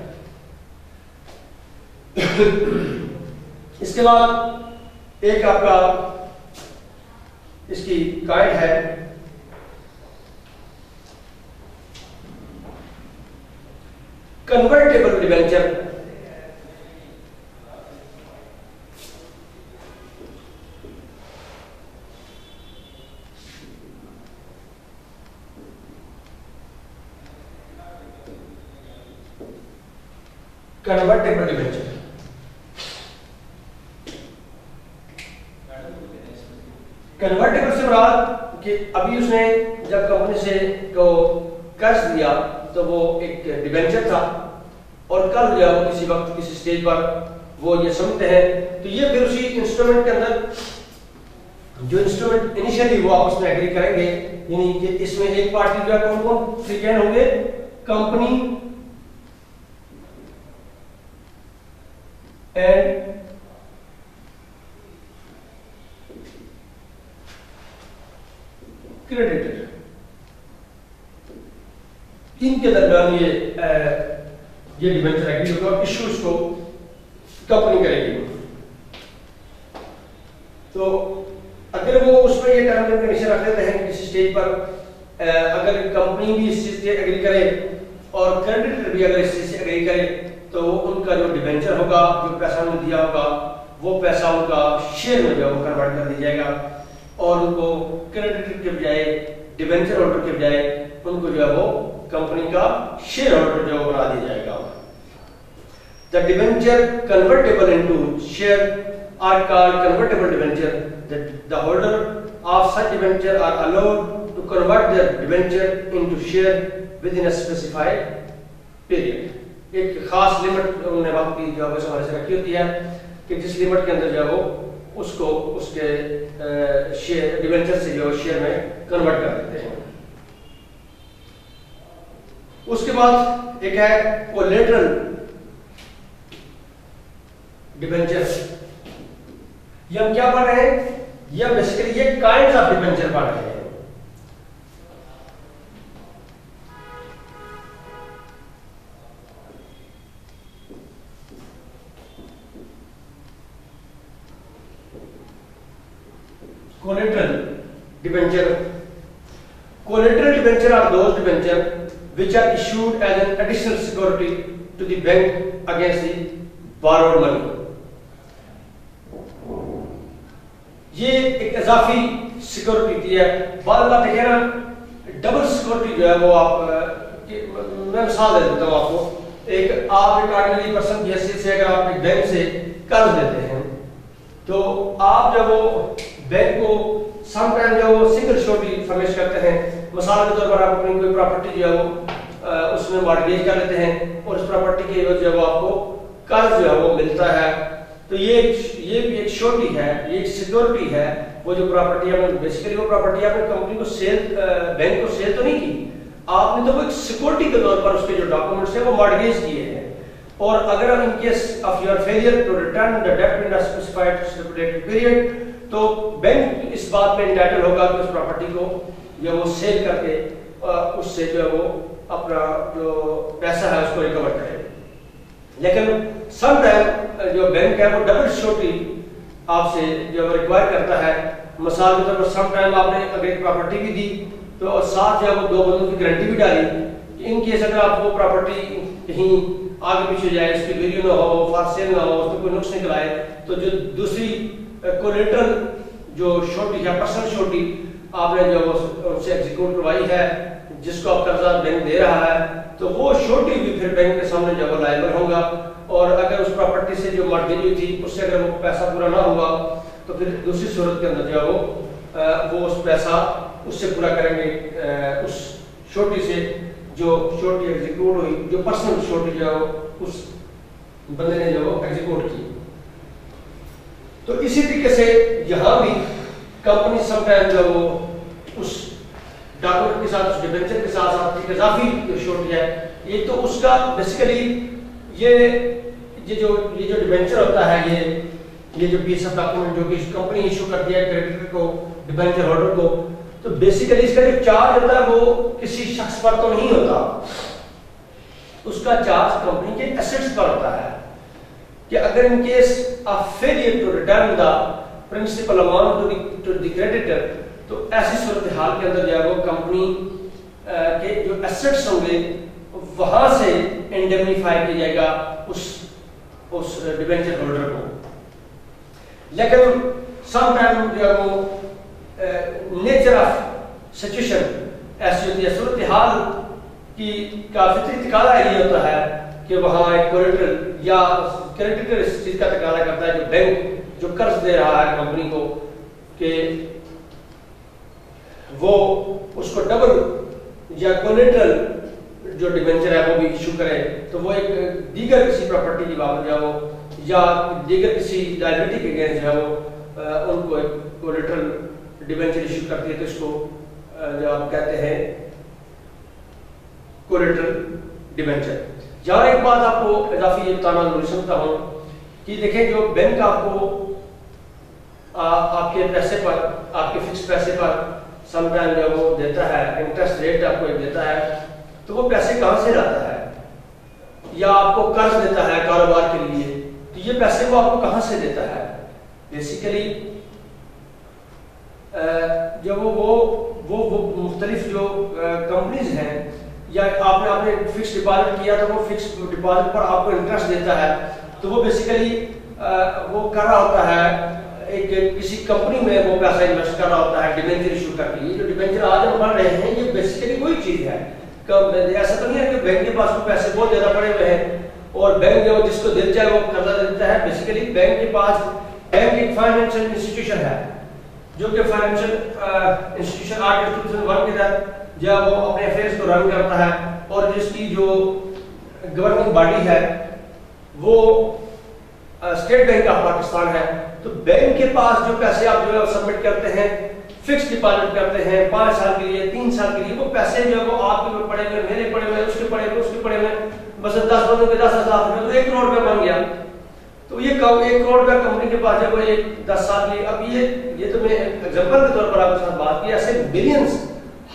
इसके बाद एक आपका इसकी गाइड है convertible debenture. Convertible debenture convertible से मुराद कि अभी उसने जब कंपनी से को कर्ज दिया तो वो एक डिबेंचर था और कल जो है वो किसी वक्त किसी स्टेज पर वो ये समझते हैं, तो ये फिर उसी इंस्ट्रूमेंट के अंदर जो इंस्ट्रूमेंट इनिशियली वो आपस में एग्री करेंगे, यानी कि इसमें एक पार्टी जो है कौन कौन फ्रीगेन होंगे, कंपनी एंड क्रेडिटर, इनके दरमियान ये डिबेंचर एग्री होगा और इश्यूज को कंपनी करेगी। तो अगर वो उसमें ये टर्म एंड कंडीशन रख लेते हैं किसी स्टेज पर, अगर कंपनी भी इस चीज से एग्री करे और क्रेडिटर भी अगर इस चीज से एग्री करे, तो उनका जो डिबेंचर होगा, जो पैसा उन्हें दिया होगा, वो पैसा उनका शेयर में जो है वो कन्वर्ट कर दिया जाएगा और उनको क्रेडिटर के बजाय, डिबेंचर होल्डर के बजाय उनको जो है वो कंपनी का शेयर होल्डर जो बना दिया जाएगा। The debenture convertible into share are called convertible debenture. The holder of such debenture are allowed to convert their debenture into share within a specified period. एक खास लिमिट उन्होंने वक्त की जो है हमारे से रखी होती है कि जिस लिमिट के अंदर जो है वो उसको उसके शेयर डिबेंचर से जो शेयर में कन्वर्ट कर देते हैं। उसके बाद एक है कोलेटरल डिबेंचर। ये हम क्या पढ़ रहे हैं, ये बेसिकली ये काइंड्स ऑफ डिबेंचर पढ़ रहे हैं। Collateral debenture. Collateral debenture are those debenture which are issued as an additional security to the bank against the borrowed money. ये एक इजाफी सिक्योरिटी है। बाद में देखिए ना, डबल सिक्योरिटी जो है वो आप मैं मिसाल दे देता हूँ आपको। आप एक ऑर्डिनरी पर्सन की हैसियत से अगर आप एक बैंक से कर्ज लेते हैं, तो आप जब वो बैंक को समटाइम जो वो सिंगल श्योरिटी फर्निश करते हैं, मिसाल के तौर पर आप अपनी कोई प्रॉपर्टी जो है वो उसमें मॉर्गेज कर लेते हैं और उस प्रॉपर्टी के एवज जो वो आपको कर्ज जो है वो मिलता है, तो ये भी एक श्योरिटी है, ये एक सिक्योरिटी है। वो जो प्रॉपर्टी आपने बेसिकली वो प्रॉपर्टी आपने कंपनी को सेल, बैंक को सेल तो नहीं की, आपने तो वो एक सिक्योरिटी के तौर पर उसके जो डॉक्यूमेंट्स है वो मॉर्गेज किए हैं। और अगर in case of your failure to return the debt in a specified stipulated period, तो बैंक इस बात पे इंटाइटल होगा कि उस प्रॉपर्टी को जो वो सेल करके उससे जो है वो अपना जो पैसा है उसको रिकवर करे। लेकिन सम टाइम जो बैंक है वो डबल श्योरिटी आपसे जो रिक्वायर करता है। मिसाल के तौर पर सम टाइम आपने अगर एक प्रॉपर्टी भी दी तो साथ जो है वो दो बंदों की गारंटी भी डाली। इन केस अगर आप वो प्रॉपर्टी कहीं आगे पीछे जाए, उसकी वैल्यू ना हो, फॉर सेल ना हो, उसमें कोई नुक्स निकल आए, तो जो दूसरी कोलेटरल जो श्योरिटी है, पर्सनल श्योरिटी आपने जो उनसे एग्जीक्यूट करवाई है, जिसको आप कर्जा बैंक दे रहा है, तो वो श्योरिटी भी फिर बैंक के सामने जो है लायबल होगा। और अगर उस प्रॉपर्टी से जो मॉर्गेज हुई थी उससे अगर वो पैसा पूरा ना हुआ, तो फिर दूसरी सूरत के अंदर जो है वो उस पैसा उससे पूरा करेंगे, उस छोटी से जो छोटी एग्जीक्यूट हुई, जो पर्सनल छोटी जो उस बंदे ने जो एग्जीक्यूट की। तो इसी तरीके से यहाँ भी कंपनी समटाइम जो उस डॉक्यूमेंट के साथ, उस डिबेंचर के साथ साथ एक इजाफी छोटी है, एक तो उसका बेसिकली ये जो डिबेंचर होता है, ये जो पीस ऑफ डॉक्यूमेंट जो कि कंपनी इशू करती है क्रेडिटर को, डिबेंचर होल्डर को, तो बेसिकली इसका जो चार्ज होता है वो किसी शख्स पर तो नहीं होता, उसका चार्ज कंपनी के एसेट्स पर होता है कि अगर in case of failure to return the principal amount to the creditor, तो ऐसी सूरत हाल के अंदर जो है वो कंपनी के जो एसेट्स होंगे वहां से इंडेमनीफाई किया जाएगा उस डिबेंचर होल्डर को। लेकिन सम टाइम जो है वो नेचर ऑफ सिचुएशन ऐसी होती है, सूरत हाल की का फितरी तकाजा ये होता है कि वहां एक कोलेटरल या क्रेडिटर इस चीज का तकाजा करता है, जो बैंक जो कर्ज दे रहा है कंपनी को, कि वो उसको डबल या कोलेटरल जो डिबेंचर है वो भी इशू करे, तो वो एक दीगर किसी प्रॉपर्टी की बाबत जो वो या दीगर किसी लायबिलिटी के अगेंस्ट जो वो उनको एक कोलेटरल डिबेंचर इशू करती है, तो इसको जो आप कहते हैं कोलेटरल डिबेंचर। जहां एक बात आपको इजाफी ये बताना जरूरी समझता हूं कि देखें, जो बैंक आपको आपके पैसे पर, आपके फिक्स पैसे पर समटाइम जो वो देता है, इंटरेस्ट रेट आपको एक देता है, तो वो पैसे कहां से लाता है, या आपको कर्ज देता है कारोबार के लिए, तो ये पैसे वो आपको कहां से देता है? बेसिकली जो वो मुख्तलिफ जो कंपनीज हैं, या आपने फिक्स डिपॉजिट किया तो वो फिक्स डिपॉजिट पर आपको इंटरेस्ट देता है, तो वो बेसिकली वो कर रहा होता है एक किसी कंपनी में वो पैसा इन्वेस्ट कर रहा होता है डिबेंचर इशू करके। ये जो डिबेंचर आज हम पढ़ रहे हैं ये बेसिकली वही चीज है। ऐसा तो नहीं है कि बैंक के पास तो पैसे बहुत ज्यादा पड़े हुए हैं और बैंक जो जिसको दिल चाहे वो कर्जा देता है। बेसिकली बैंक के पास, बैंक एक फाइनेंशियल इंस्टीट्यूशन है जो कि फाइनेंशियल इंस्टीट्यूशन आर्ट 2001 के तहत जो वो अपने अफेयर्स को रन करता है, और जिसकी जो गवर्निंग बॉडी है वो स्टेट बैंक ऑफ पाकिस्तान है। तो बैंक के पास जो पैसे आप जो है सबमिट करते हैं, फिक्स डिपॉजिट करते हैं 5 साल के लिए, 3 साल के लिए, वो पैसे जो है वो आपके पड़े हुए, मेरे पड़े हुए, उसके पड़े हुए, उसके पड़े हुए, बस 10 बंदों के 10,000 रुपए तो 1 करोड़ रुपए बन गया। तो ये 1 करोड़ रुपया कंपनी के पास जब वो 10 साल की, अब ये तो मैं एग्जांपल के तौर पर आपके साथ बात की, ऐसे बिलियंस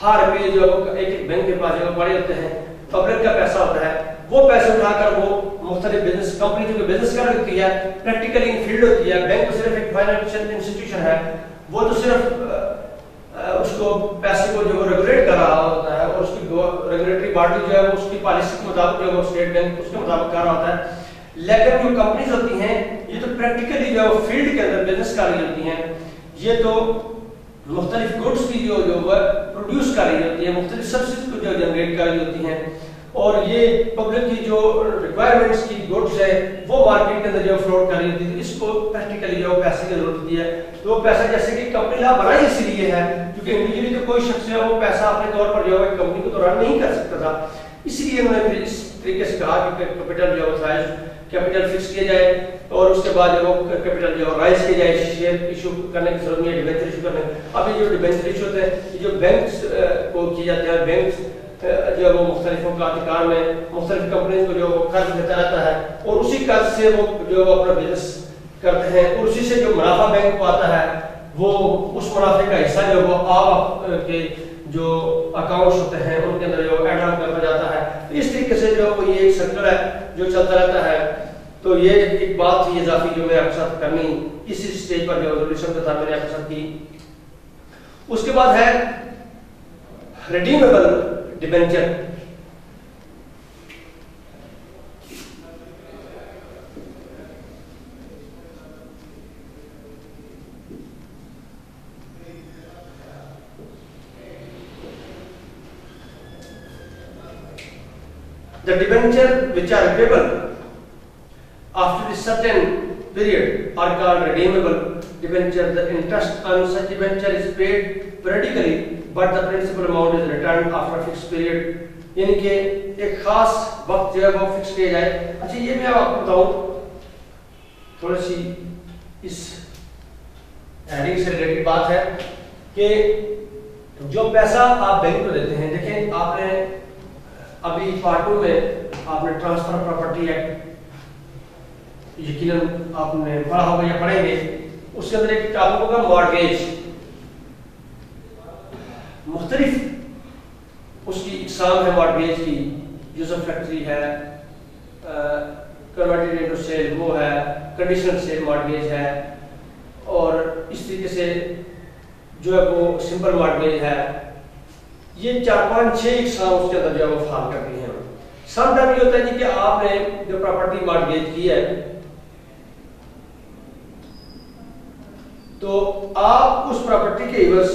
हर रुपये जो एक बैंक के पास जो पड़े होते हैं, पब्लिक का पैसा होता है, वो पैसे उठाकर वो मुख्तलिफ बिजनेस कंपनी जो बिजनेस कर रही है, प्रैक्टिकली फील्ड होती है। बैंक तो सिर्फ एक फाइनेंशियल इंस्टीट्यूशन है, वो तो सिर्फ उसको पैसे को जो रेगुलेट कर रहा होता है, और उसकी रेगुलेटरी बॉडी जो है वो उसकी पॉलिसी के मुताबिक जो स्टेट बैंक उसके मुताबिक कर रहा होता है। लेकिन जो कंपनीज होती हैं ये तो प्रैक्टिकली जो फील्ड के अंदर बिजनेस कर रही होती हैं, ये तो मुख्तलिफ गुड्स की जो प्रोड्यूस कर रही होती है, मुख्तलिफ सर्विसेज को जो जनरेट कर रही होती हैं, और ये पब्लिक की जो रिक्वायरमेंट्स की गुड्स है वो मार्केट के अंदर जो फ्लोट कर रही होती है। तो इसको प्रैक्टिकली जो पैसे की जरूरत होती है, तो वो पैसा जैसे कि कंपनी ला बनाई इसलिए है क्योंकि इंडिविजुअली तो कोई शख्स है वो पैसा अपने तौर पर जो है कंपनी को तो रन नहीं कर सकता था, इसलिए उन्होंने इस तरीके से कहा कि कैपिटल जो है कैपिटल फिक्स किया जाए और उसके बाद जो कैपिटल जो राइज किया जाए, शेयर इशू करने की जरूरत नहीं है, डिबेंचर इशू करने। अब ये जो डिबेंचर इशू होते हैं, जो बैंक्स को किए जाते हैं, बैंक जो वो मुख्तलिफ अधिकार में मुख्तलिफ कंपनी को जो कर्ज देता रहता है, और उसी कर्ज से वो जो अपना बिजनेस करते हैं, और उसी से जो मुनाफा बैंक को आता है वो उस मुनाफे का हिस्सा जो वो आप के जो अकाउंट्स होते हैं उनके अंदर जो ऐड ऑन करता जाता है। तो इस तरीके से जो ये एक सर्कल है जो चलता रहता है। तो ये एक बात थी इजाफी जो मैं आपके साथ करनी इसी स्टेज पर जो रेजोल्यूशन का था मैंने आपके साथ की। उसके बाद है redeemable debenture. The debenture which are repayable after a certain period are called redeemable debenture. The interest on such debenture is paid periodically but the principal amount is return after fix period, यानी कि एक खास वक्त जो है वो fix किया जाए। अच्छा ये मैं आपको बताऊं थोड़ी सी इस हेडिंग से रिलेटेड बात है कि जो पैसा आप बैंक को देते हैं, देखें आपने अभी पार्ट 2 में आपने ट्रांसफर प्रॉपर्टी एक्ट यकीनन आपने पढ़ा होगा या पढ़ेंगे, उसके अंदर एक टॉपिक होगा मॉर्गेज। मुख्तलिफ उसकी इकसाम है मॉर्गेज की, यूज़रफैक्टरी है, कन्वर्टेड इनटू सेल वो है, कंडीशनल सेल मॉर्गेज है, और इस तरीके से जो है वो सिंपल मॉर्गेज है। ये 4, 5, 6 इकसाम उसके अंदर जो है वो फाल करती हैं। समटाइम ये होता है जी कि आपने जो प्रॉपर्टी मॉर्गेज की है तो आप उस प्रॉपर्टी के इवज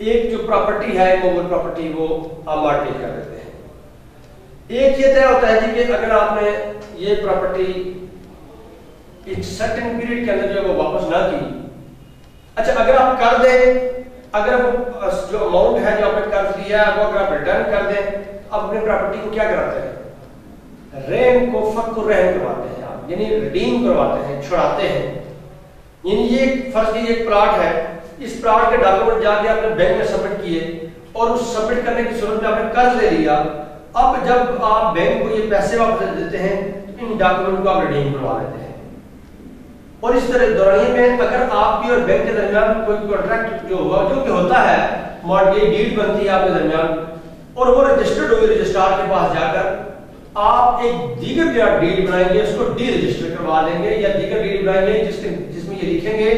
एक जो प्रॉपर्टी है मूवेबल प्रॉपर्टी वो आप मॉर्गेज कर देते हैं। एक ये तय होता है जी कि अगर आपने ये प्रॉपर्टी एक सर्टेन पीरियड के अंदर जो है वो वापस ना की, अच्छा अगर आप कर दें, अगर वो जो अमाउंट है जो आपने कर्ज लिया है वो अगर आप रिटर्न कर दें, आप अपनी प्रॉपर्टी को क्या कराते हैं, रेन को फक रहन करवाते हैं आप, यानी रिडीम करवाते हैं, छुड़ाते हैं। यानी ये फर्ज की एक प्लॉट है, इस प्लॉट के डॉक्यूमेंट जाके आपने बैंक में सबमिट किए और उस सबमिट करने की सूरत में आपने कर्ज ले लिया। अब जब आप बैंक को ये पैसे वापस देते हैं तो इन डॉक्यूमेंट को आप रिडीम करवा लेते हैं। और इस तरह दौरानिए में अगर आपकी और बैंक के दरमियान कोई कॉन्ट्रैक्ट जो हुआ, जो कि होता है, मॉर्गेज डीड बनती है आपके दरमियान और वो रजिस्टर्ड हुई रजिस्ट्रार के पास जाकर आप एक दीगर जो डीड बनाएंगे उसको डी रजिस्टर करवा लेंगे, या दीगर डीड बनाएंगे जिसमें ये लिखेंगे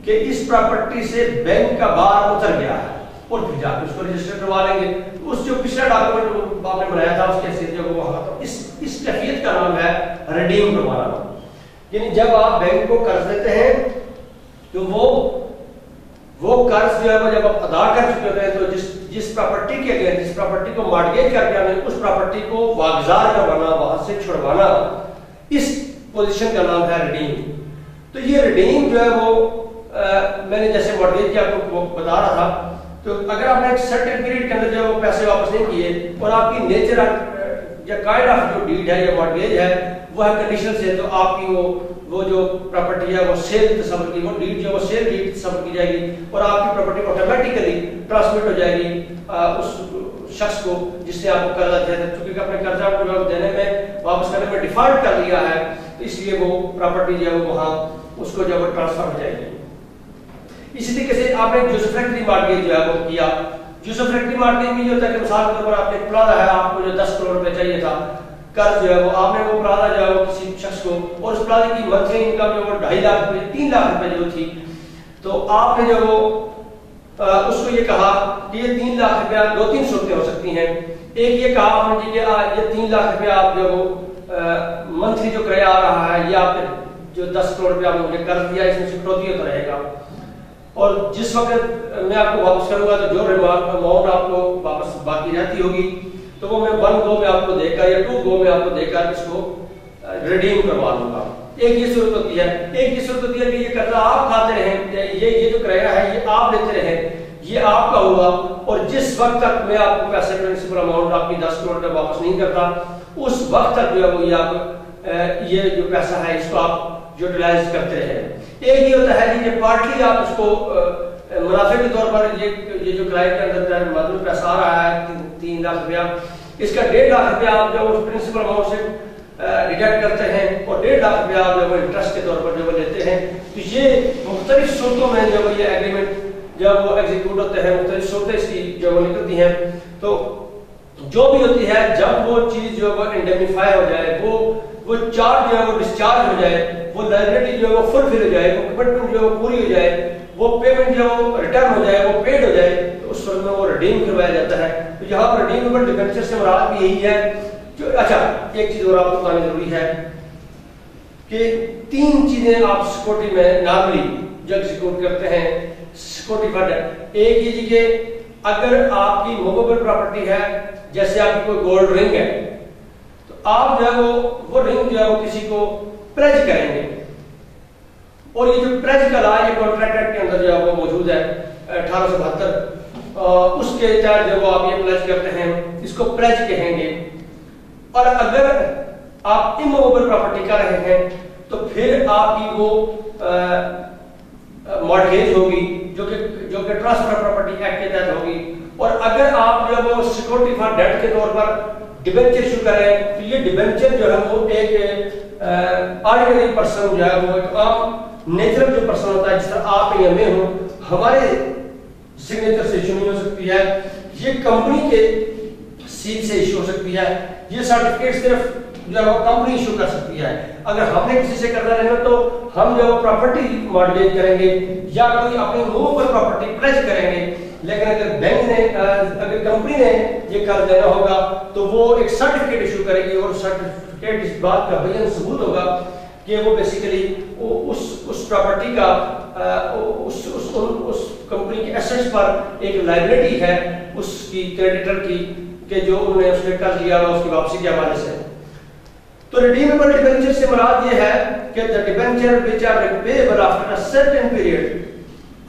कि इस प्रॉपर्टी से बैंक का बार उतर गया है, और फिर जाकर उसको रजिस्टर करवा लेंगे। उस जो पिछला डॉक्यूमेंट आपने बनाया था उसके हैसियत जो वो तो इस कैफियत का नाम है रिडीम करवाना। यानी जब आप बैंक को कर्ज देते हैं तो वो कर्ज जो है वो जब आप अदा कर चुके होते हैं तो जिस प्रॉपर्टी के अगेंस्ट, जिस प्रॉपर्टी को मॉर्गेज करके आपने उस प्रॉपर्टी को वागजार करवाना, वहां से छुड़वाना, इस पोजीशन का नाम है रिडीम। तो ये रिडीम जो है वो मैंने जैसे मॉर्गेज की आपको बता रहा था, तो अगर आपने एक सर्टेन पीरियड के अंदर जो वो पैसे वापस नहीं किए और आपकी नेचर या काइंड ऑफ जो डीड है या मॉर्गेज है वो है कंडीशनल सेल, तो आपकी वो जो प्रॉपर्टी है वो सेल तस्वर की, वो डीड जो वो सेल डीड तस्वर की जाएगी और आपकी प्रॉपर्टी ऑटोमेटिकली ट्रांसमिट हो जाएगी उस शख्स को जिससे आपको कर्जा दिया था। क्योंकि अपने कर्जा को देने में, वापस करने में डिफॉल्ट कर लिया है, तो इसलिए वो प्रॉपर्टी जो है वो वहां उसको जो है ट्रांसफर हो जाएगी। इसी तरीके से आपने यूज़रफैक्टरी मॉर्गेज जो है वो किया। यूज़रफैक्टरी मॉर्गेज में ये होता है कि मिसाल के तौर पर आपने प्लाजा है, आपको जो 10 करोड़ रुपए चाहिए था कर्ज जो है वो आपने वो प्लाजा जो है वो किसी शख्स को, और उस प्लाजा की मंथली इनकम जो वो 2.5 लाख रुपए 3 लाख रुपए जो थी, तो आपने जो वो उसको ये कहा कि ये 3 लाख रुपया 2-3 सूरतें हो सकती हैं। एक ये कहा आपने जी कि ये 3 लाख रुपया आप जो वो मंथली जो किराया आ रहा है, ये आपने जो 10 करोड़ रुपया आपने मुझे कर्ज दिया इसमें से कटौती होता रहेगा, और जिस वक्त मैं आपको वापस करूंगा तो जो अमाउंट आपको वापस बाकी रहती होगी तो वो मैं 1 गो में आपको देकर या 2 गो में आपको देकर इसको रिडीम करवा लूंगा। एक ये सूरत होती है। एक ये सूरत होती है कि ये कर्जा आप खाते रहें, ये जो किराया है ये आप लेते रहें, ये आपका होगा, और जिस वक्त तक मैं आपको पैसे प्रिंसिपल अमाउंट आपकी 10 करोड़ का वापस नहीं करता, उस वक्त तक जो है वो ये आप ये जो पैसा है इसको आप यूटिलाइज करते रहे। एक ये होता है कि पार्टली आप उसको मुनाफे के तौर पर ये जो किराए के अंदर मतलब पैसा आ रहा है 3 लाख रुपया, इसका 1.5 लाख रुपया आप जब उस प्रिंसिपल अमाउंट से डिडक्ट करते हैं और 1.5 लाख रुपया आप जब इंटरेस्ट के तौर पर जब लेते हैं, तो ये मुख्तलिफ सूरतों में जब ये एग्रीमेंट जब वो एग्जीक्यूट होते हैं, मुख्तलिफ सूरतें इसकी जब वो निकलती हैं, तो जो भी होती है जब वो चीज जो वो इंडेमिफाई हो जाए, वो चार्ज जो है वो डिस्चार्ज हो जाए, वो लायबिलिटी जो है वो फुलफिल हो जाए, वो कमिटमेंट जो है वो पूरी हो जाए, वो पेमेंट जो है वो रिटर्न हो जाए, वो पेड हो जाए, तो उस सूरत में वो रिडीम करवाया जाता है। तो यहाँ पर रिडीमेबल डिबेंचर से मुराद भी यही है। जो अच्छा एक चीज और आपको बतानी जरूरी है कि 3 चीजें आप सिक्योरिटी में नॉर्मली जो एग्जीक्यूट करते हैं सिक्योरिटी फंड। एक ये कि अगर आपकी मूवेबल प्रॉपर्टी है, जैसे आपकी कोई गोल्ड रिंग है, तो आप जो है वो रिंग जो है वो किसी को प्लेज करेंगे, और ये जो प्लेज का लॉ ये कॉन्ट्रैक्ट एक्ट के अंदर जो है वो मौजूद है। 1872 उसके तहत जो आप ये प्लेज करते हैं, इसको प्लेज कहेंगे। और अगर आप इमूवेबल प्रॉपर्टी कर रहे हैं तो फिर आपकी वो मॉर्गेज होगी जो कि ट्रांसफर प्रॉपर्टी एक्ट के तहत होगी। और अगर आप जो वो सिक्योरिटी फॉर डेट के तौर पर डिबेंचर इशू करें तो ये डिबेंचर जो है वो एक ऑर्डिनरी पर्सन जो है वो एक आम नेचुरल जो पर्सन होता है, जिस तरह आप या मैं हूं, हमारे सिग्नेचर से इशू नहीं हो सकती है, ये कंपनी के सील से इशू हो सकती है। ये सर्टिफिकेट सिर्फ जो है कंपनी इशू कर सकती है। अगर हमने किसी से करना रहना तो हम जो प्रॉपर्टी मॉर्गेज करेंगे या कोई अपनी मूवेबल प्रॉपर्टी प्लेज करेंगे। लेकिन अगर बैंक ने अगर कंपनी ने ये कर देना होगा तो वो एक सर्टिफिकेट इशू करेगी और सर्टिफिकेट इस बात का बयान सबूत होगा कि वो बेसिकली उस प्रॉपर्टी का उस कंपनी के एसेट्स पर एक लायबिलिटी है उसकी क्रेडिटर की कि जो उन्होंने उसने कर लिया उसकी वापसी के हवाले से। तो रिडीमेबल डिबेंचर से मुराद ये है कि the debenture which are repayable after a certain period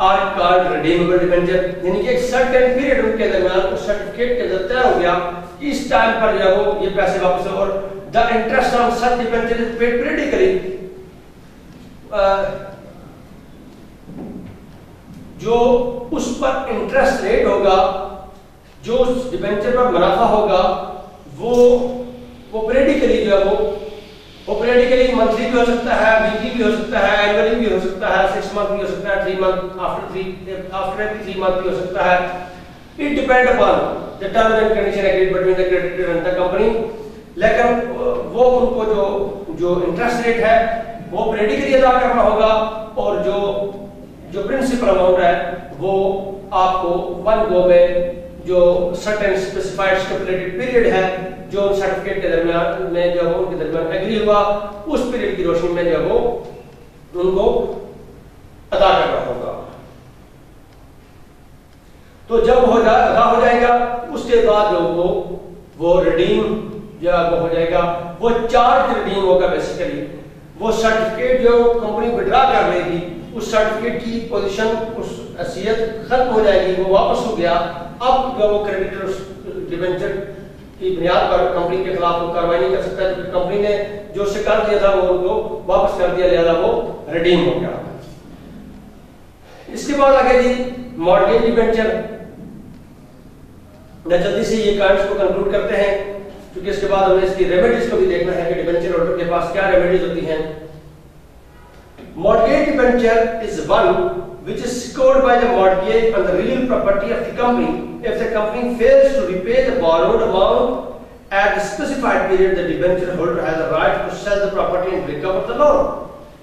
are called redeemable debenture, यानी कि एक सर्टेन पीरियड उनके दरमियान उस सर्टिफिकेट के अंदर तय हो गया इस टाइम पर जो वो ये पैसे वापस हो। और the interest on such debenture is paid periodically, जो उस पर इंटरेस्ट रेट होगा, जो उस डिबेंचर पर मुनाफा होगा वो पीरियडिकली जो है वो पीरियडिकली मंथली भी हो सकता है, वीकली भी हो सकता है, एनुअली भी हो सकता है, 6 मंथ भी हो सकता है, 3 मंथ आफ्टर एवरी 3 मंथ भी हो सकता है। It depend upon the terms and condition agreed between the creditor and the company. लेकिन वो उनको जो इंटरेस्ट रेट है वो पीरियडिकली अदा करना होगा और जो प्रिंसिपल अमाउंट है वो आपको वन गो में जो सर्टेन स्पेसिफाइड स्टिपुलेटेड पीरियड है जो सर्टिफिकेट के दरमियान में जो उनके दरमियान एग्री हुआ उस पीरियड की रोशनी में जो वो उनको अदा करना होगा। तो जब अदा हो जाएगा उसके बाद जो वो रिडीम जो हो जाएगा, वो चार्ज रिडीम होगा। बेसिकली वो सर्टिफिकेट जो कंपनी विड्रॉ कर लेगी उस सर्टिफिकेट की पोजीशन उस हैसियत खत्म हो जाएगी, वो वापस हो गया। अब जो वो क्रेडिटर डिबेंचर की बुनियाद पर कंपनी के खिलाफ वो कार्रवाई नहीं कर सकता क्योंकि कंपनी ने जो उसे कर दिया था वो उनको वापस कर दिया, लिहाजा वो रिडीम हो गया। इसके बाद आगे जी मॉर्गेज डिबेंचर। जल्दी से ये कार्ड्स को कंक्लूड करते हैं क्योंकि इसके बाद हमें इसकी रेमेडीज को भी देखना है कि डिबेंचर होल्डर के पास क्या रेमेडीज होती हैं। Mortgage debenture is one which is secured by the mortgage on the real property of the company. If the company fails to repay the borrowed amount at the specified period, the debenture holder has a right to sell the property and recover the loan.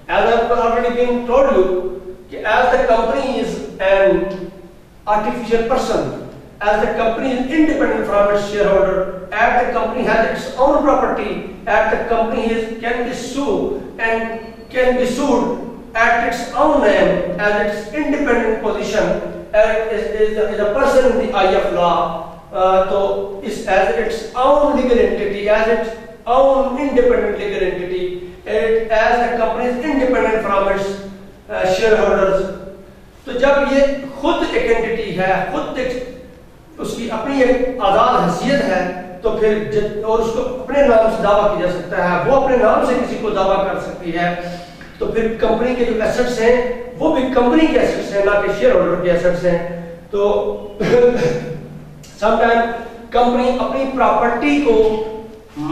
As I have already been told you, as the company is an artificial person, as the company is independent from its shareholder, as the company has its own property, as the company can be sued at its own name as its independent position is a person in the eye of law, so is as its own legal entity, as its own independent legal entity, as the company is independent from its shareholders. तो जब ये खुद एक entity है, खुद एक उसकी अपनी एक आजाद हैसियत है तो फिर और उसको अपने नाम से दावा किया जा सकता है, वो अपने नाम से किसी को दावा कर सकती है, तो फिर कंपनी के जो एसेट्स हैं वो भी कंपनी के एसेट्स हैं, ना कि शेयर होल्डर के एसेट्स हैं। तो समटाइम कंपनी अपनी प्रॉपर्टी को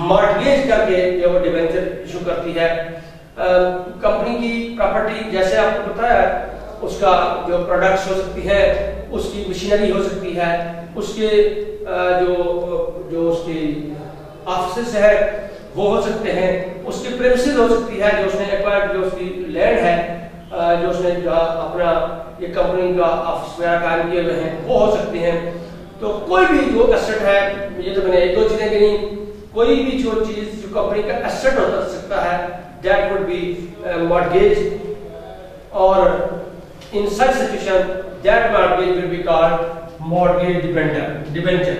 मॉर्गेज करके जो वो डिबेंचर इशू करती है। कंपनी की प्रॉपर्टी जैसे आपको पता है उसका जो प्रोडक्ट्स हो सकती है, उसकी मशीनरी हो सकती है, उसके जो उसकी ऑफिस है वो हो सकते हैं, उसकी प्रेमिसेस हो सकती है, जो उसने एक्वायर्ड जो उसकी लैंड है, जो उसने अपना ये कंपनी का ऑफिस वगैरह कायम किए हुए हैं वो हो सकते हैं। तो कोई भी जो एसेट है, ये तो मैंने एक दो चीजें गिनी, कोई भी जो चीज जो कंपनी का एसेट हो सकता है दैट वुड बी मॉर्गेज और in such situation that mortgage will be called mortgage debenture.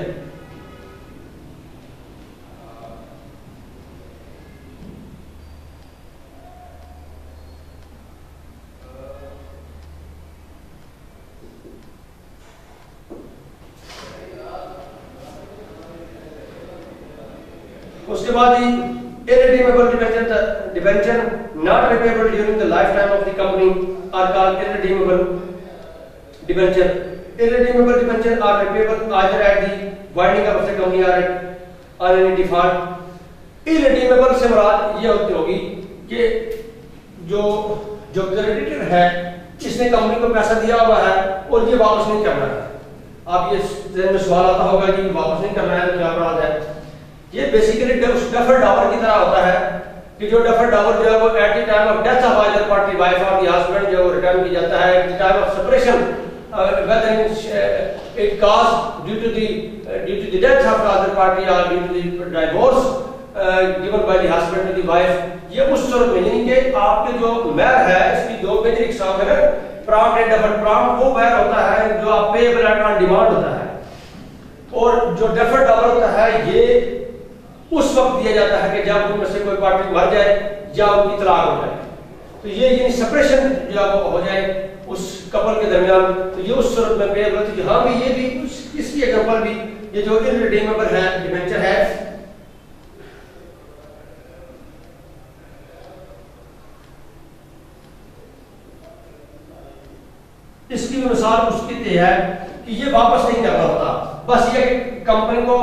उसके बाद ही irredeemable debenture not repayable during the lifetime of the company are called irredeemable debenture. Irredeemable debenture are repayable either at the winding up of the company or on any default. Irredeemable से मुराद ये होगी कि जो creditor है जिसने company को पैसा दिया हुआ है और ये वापस नहीं करना है। आप ये जहन में सवाल आता होगा कि वापस नहीं करना है तो क्या अपराध है। ये बेसिकली डेफर्ड डावर की तरह होता है कि जो डेफर्ड डावर जो है वो at the time of death of either party wife और द हस्बैंड जो रिटर्न किया जाता है। At the time of separation whether it caused due to the death of the other party or due to the divorce given by the husband to the wife, ये उस सूरत में यानी कि आपके जो मैर है इसकी दो मेजर इकसाम है ना, प्रॉम्प्ट एंड डेफर्ड। प्रॉम्प्ट वो मैर होता है जो आप पेएबल एट ऑन डिमांड होता है और जो डेफर्ड डावर होता है ये उस वक्त दिया जाता है कि जब उनमें से कोई पार्टी मर जाए या उनकी तलाक हो जाए। तो ये यानी सेपरेशन जब हो जाए उस कपल के दरमियान तो ये उस सूरत में पेएबल। तो यहाँ भी ये भी इसकी एग्जांपल भी ये जो इररिडीमेबल है डिबेंचर है, इसकी भी मिसाल उसकी है कि ये वापस नहीं करना होता। बस ये कंपनी को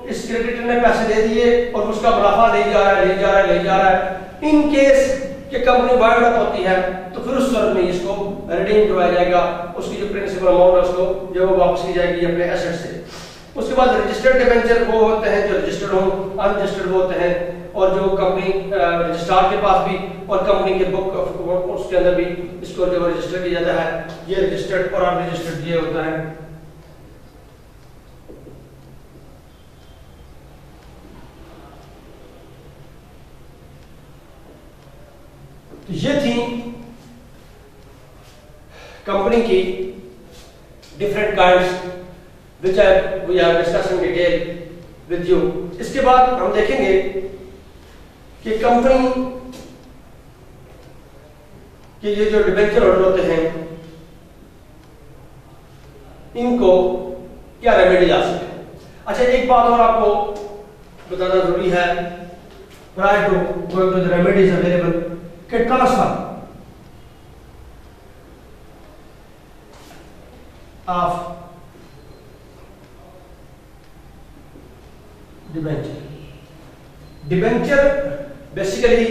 इस क्रेडिटर ने पैसे दे दिए और उसका मुनाफा ले जा रहा है। इन केस कि कंपनी वाइंड अप होती है तो फिर उस सूरत में इसको रिडीम करवाया जाएगा, उसकी जो प्रिंसिपल अमाउंट है उसको जो वो वापस की जाएगी अपने एसेट से। उसके बाद रजिस्टर्ड डिबेंचर वो होते हैं जो रजिस्टर्ड हो, अनरजिस्टर्ड वो होते हैं और जो कंपनी रजिस्ट्रार के पास भी और कंपनी के बुक उसके अंदर भी इसको जो रजिस्टर किया जाता है, ये रजिस्टर्ड और अनरजिस्टर्ड ये होता है। तो ये थी कंपनी की different kinds which we have discussed in detail with you। इसके बाद हम देखेंगे कि कंपनी के ये जो डिबेंचर होल्डर होते हैं इनको क्या रेमेडी आ सकते हैं। अच्छा, एक बात और आपको बताना जरूरी है prior to going to the remedies available कि transfer of debenture basically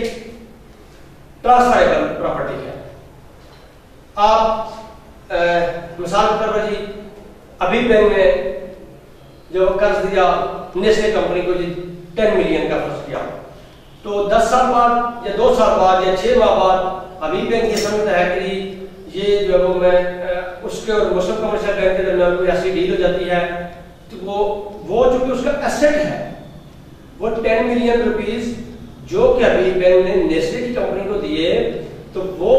transferable property है। आप मिसाल के तौर पर जी अभी बैंक ने जो कर्ज दिया नेस्ले कंपनी को जी 10 मिलियन का कर्ज किया, तो 10 साल बाद या 2 साल बाद या 6 माह बाद अभी बैंक ये समझता है कि ये जो वो मैं उसके और मुस्लिम कमर्शियल बैंक के दरमियान कोई ऐसी डील हो जाती है तो वो जो कि उसका एसेट है वो 10 मिलियन रुपीस जो कि अभी बैंक ने नेस्ले की कंपनी को दिए, तो वो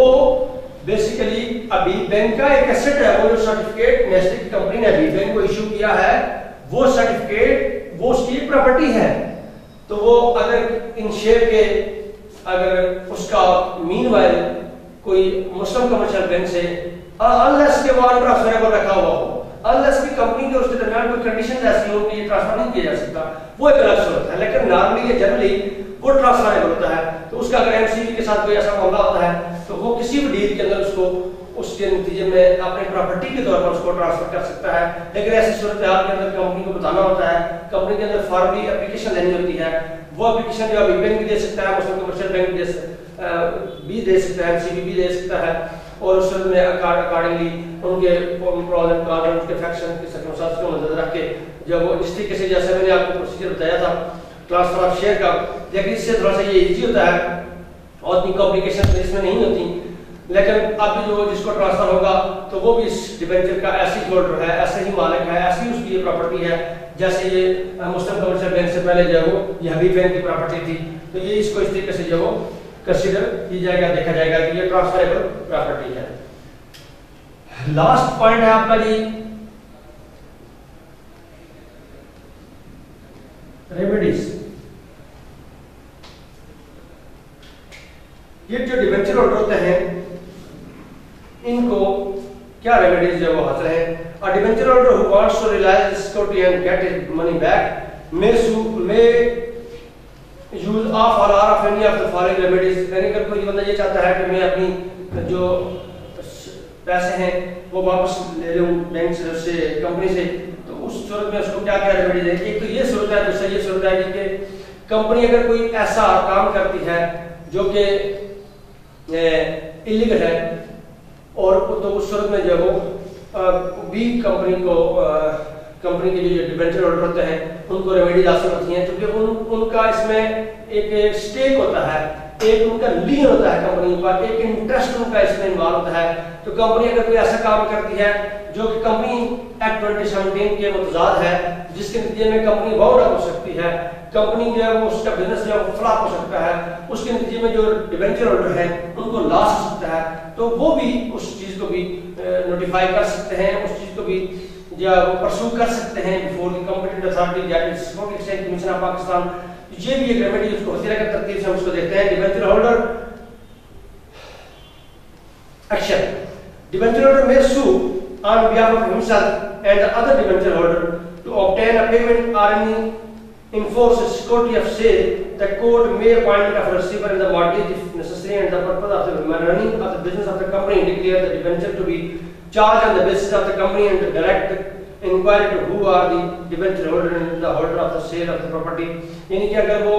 बेसिकली अभी बैंक का एक एसेट है। वो जो सर्टिफिकेट नेस्ले की कंपनी ने अभी बैंक को इशू किया है वो सर्टिफिकेट वो उसकी प्रॉपर्टी है। तो वो अगर इन शेयर के अगर उसका मीनवाइल कोई मुस्लिम कमर्शियल बैंक से अनलेस के वो अनट्रांसफरेबल रखा हुआ हो, अनलेस की कंपनी के उसके दरमियान कोई कंडीशन ऐसी हो कि ये ट्रांसफर नहीं किया जा सकता, वो एक अलग सूरत है। लेकिन नॉर्मली या जनरली वो ट्रांसफरेबल होता है। तो उसका अगर एमसीबी के साथ कोई ऐसा मामला होता है तो वो किसी भी डील के अंदर उसको उसके नतीजे में अपने प्रॉपर्टी के तौर पर उसको ट्रांसफर कर सकता है। लेकिन ऐसी सूरत हाल के अंदर कंपनी को बताना होता है, कंपनी के अंदर फॉर्मली एप्लीकेशन देनी होती है। वो एप्लीकेशन जो अभी बैंक भी दे सकता है, मुस्लिम कमर्शियल बैंक भी दे सकता है, एमसीबी भी दे सकता है और उस में अकॉर्डिंगली उनके प्रॉब्लम का उनके फैक्शन के सर्कमस्टेंस को नजर रख के जब वो इस तरीके से जैसे मैंने आपको प्रोसीजर बताया था ट्रांसफर ऑफ शेयर का, लेकिन इससे थोड़ा सा ये इजी होता है और इतनी कॉम्प्लिकेशन इसमें नहीं होती। लेकिन अब जो जिसको ट्रांसफर होगा तो वो भी इस डिबेंचर का ऐसे ही होल्डर है, ऐसे ही मालिक है, ऐसी ही उसकी ये प्रॉपर्टी है जैसे ये मुस्लिम कमर्शियल बैंक से पहले जो वो ये हबीब बैंक की प्रॉपर्टी थी। तो ये इसको इस तरीके से जो वो कंसीडर की जाएगा, देखा जाएगा कि ये ट्रांसफरेबल प्रॉपर्टी है। लास्ट पॉइंट है आपका जी रेमेडीज। ये जो डिबेंचर होल्डर होते हैं इनको क्या रेमेडीज जो वो हासिल है। A debenture holder who wants to realize this security and get his money back may use of और or of any of the following remedies, यानी अगर कोई बंदा ये चाहता है कि मैं अपनी जो पैसे हैं वो वापस ले लूं बैंक से, उससे कंपनी से, तो उस सूरत में उसको क्या क्या रेमेडीज है। एक तो ये सूरत है, दूसरा ये सूरत है कि कंपनी अगर कोई ऐसा काम करती है जो कि इलीगल है, और तो उस सूरत में जो वो भी कंपनी के जो डिबेंचर होल्डर होते हैं उनको रेमेडीज हासिल होती हैं, क्योंकि उनका इसमें एक स्टेक होता है, एक उनका लीन होता है कंपनी पर, एक इंटरेस्ट उनका इसमें इन्वॉल्व होता है। तो कंपनी अगर कोई ऐसा काम करती है जो कि कंपनी एक्ट 2017 के मुतजाद है, जिसके नतीजे में कंपनी बाउंड अप हो सकती है, कंपनी जो है वो उसका बिजनेस जो है फ्लॉप हो सकता है, उसके नतीजे में जो डिबेंचर होल्डर है उनको लॉस हो सकता है, तो वो भी उस चीज को भी नोटिफाई कर सकते हैं, उस चीज को भी जो परसू कर सकते हैं before the competent authority that is stock exchange commission of Pakistan. ये भी एक रेमेडी उसको वसीला के तरतीब से हम उसको देखते हैं। Debenture holder action, debenture holder may sue on behalf of himself and the other debenture holder to obtain a payment or any enforce a security of sale. The court may appoint a receiver in the mortgage if necessary, and the purpose of the running of the business of the company declare the debenture to be charged on the basis of the company and to direct inquiry to who are the debenture holder and the holder of the sale of the property। यानी कि अगर वो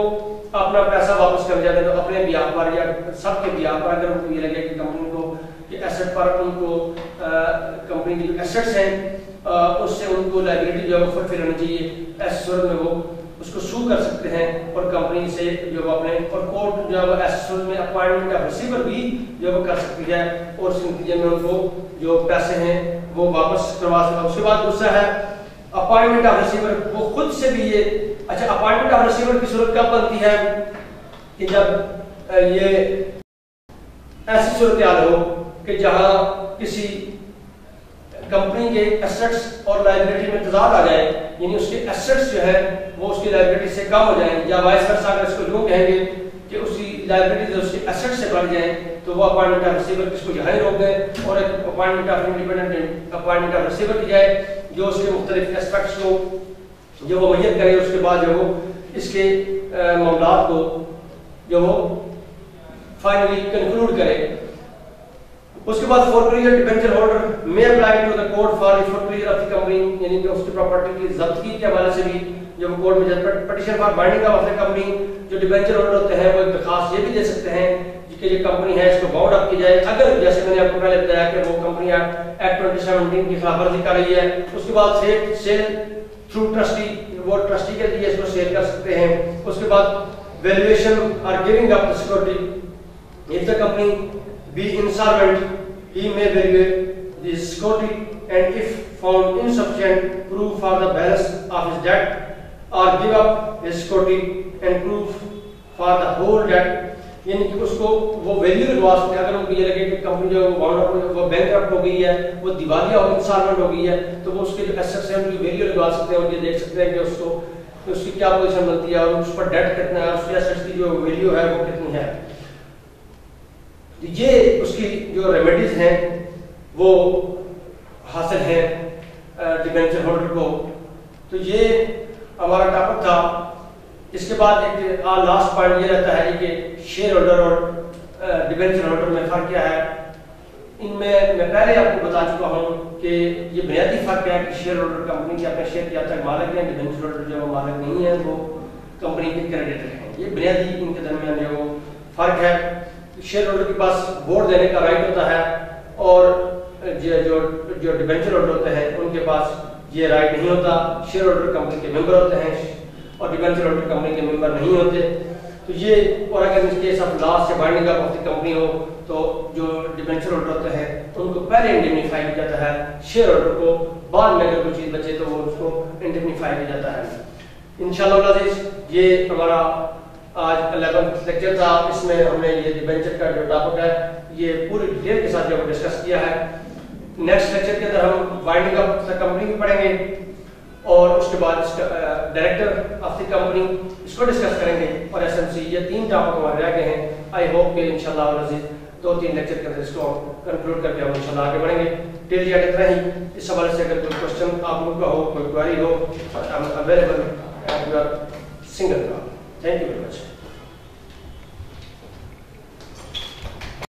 अपना पैसा वापस कर जाते हैं तो अपने ब्याह पर या सबके ब्याह पर अगर उनको ये लगे कि कंपनी को कि एसेट पर उनको कंपनी की जो एसेट्स हैं उससे उनको लायबिलिटी जो है वो फुलफिल होनी चाहिए, ऐसे सूरत में वो उसको सू कर सकते हैं और कंपनी से जो अपने, और कोर्ट जो है ऐसे सूरत में अपॉइंटमेंट ऑफ रिसीवर भी जो वो कर सकती है और उस नतीजे में उनको जो पैसे हैं वो वापस करवा सकता है। उसके बाद दूसरा है अपॉइंटमेंट ऑफ रिसीवर, वो खुद से भी ये अच्छा अपॉइंटमेंट ऑफ रिसीवर की सूरत कब बनती है कि जब ये ऐसी सूरत हो कि जहां किसी कंपनी के एसेट्स और लायबिलिटी में तजाद आ जाए, यानी उसके एसेट्स जो है वो उसकी लायबिलिटी से कम हो जाए, या वाइस वर्सा अगर इसको यूं कहेंगे कि उसकी लायबिलिटी उसके एसेट्स से बढ़ जाए, तो वो अपॉइंटमेंट ऑफ रिसीवर किसको यहाँ रोक दें और एक appointment of independent appointment of receiver की जाए जो उसके मुख्तलिफ एस्पेक्ट्स को जो वो मुहैया करे, उसके बाद जो वो इसके मामलात को जो वो फाइनली कंक्लूड करे। उसके बाद फोरक्लोजर डिबेंचर होल्डर में apply to the court for the foreclosure of the company, यानी कि उसकी प्रॉपर्टी की जब्तगी के हवाले से भी जब कोर्ट में जब petition for binding of the company, जो डिबेंचर होल्डर होते हैं वो एक दरखास्त ये भी दे सकते हैं कि जो कंपनी है इसको बाउंड अप की जाए, अगर जैसे मैंने आपको पहले बताया कि वो कंपनी एक्ट 2017 की खिलाफवर्जी कर रही है। उसके बाद सेल थ्रू ट्रस्टी, वो ट्रस्टी के लिए इसको सेल कर सकते हैं। उसके बाद वैल्यूएशन और giving up the security, if the company be insolvent, he may valuate the security, and if found insufficient proof for the balance of his debt or give up his security and proof for the whole debt, यानी कि उसको वो value लगवा सकते हैं। अगर उनको ये लगे कि कंपनी जो वो बैंकरप्ट हो गई है, वो दिवालिया हो इंसॉल्वेंट हो गई है, तो वो उसके जो एसेट्स हैं उनकी वैल्यू लगवा सकते हैं और ये देख सकते हैं कि उसको उसकी क्या पोजीशन बनती है और उस पर डेट कितना है, उसके एसेट्स की जो वैल्यू है वो कितनी है। ये उसकी जो रेमेडीज हैं वो हासिल है डिबेंचर होल्डर को। तो ये हमारा टॉपिक था। इसके बाद एक लास्ट पॉइंट ये रहता है कि शेयर होल्डर और डिबेंचर होल्डर में फर्क क्या है। इनमें मैं पहले आपको बता चुका हूँ कि ये बुनियादी फर्क है कि शेयर होल्डर कंपनी के अपने शेयर के अब तक मालिक हैं, डिबेंचर होल्डर जो मालिक नहीं है वो कंपनी के क्रेडिटर हैं। ये बुनियादी इनके दरमियान जो फर्क है। शेयर होल्डर के पास वोट देने का राइट होता है और जो डिबेंचर होल्डर होते हैं उनके पास ये राइट नहीं होता। शेयर होल्डर कंपनी के मेंबर होते हैं और डिबेंचर होल्डर कंपनी के मेंबर नहीं होते। तो ये, और अगर इन केस ऑफ लॉस या बाइंडिंग ऑफ द कंपनी हो तो जो डिबेंचर होल्डर होते हैं उनको पहले इंडेमनीफाई किया जाता है, शेयर होल्डर को बाद में अगर कोई चीज बचे तो वो उसको इंडेमनीफाई किया जाता है। इंशाअल्लाह ये हमारा आज 11th लेक्चर था। इसमें हमने ये डिबेंचर का जो टॉपिक है ये पूरी डिटेल के साथ जो डिस्कस किया है। नेक्स्ट लेक्चर के अंदर हम बाइंडिंग ऑफ द कंपनी भी पढ़ेंगे और उसके बाद डायरेक्टर ऑफ द कंपनी इसको डिस्कस करेंगे और एसएमसी। ये 3 टॉपिक हमारे रह गए हैं। आई होप कि इंशाल्लाह 2-3 लेक्चर के अंदर इसको कंक्लूड करके हम इंशाल्लाह आगे बढ़ेंगे। टिल यट इतना ही। इस हवाले से अगर कोई क्वेश्चन आप लोगों का हो, कोई क्वेरी हो, I am available at your single call. Thank you very much.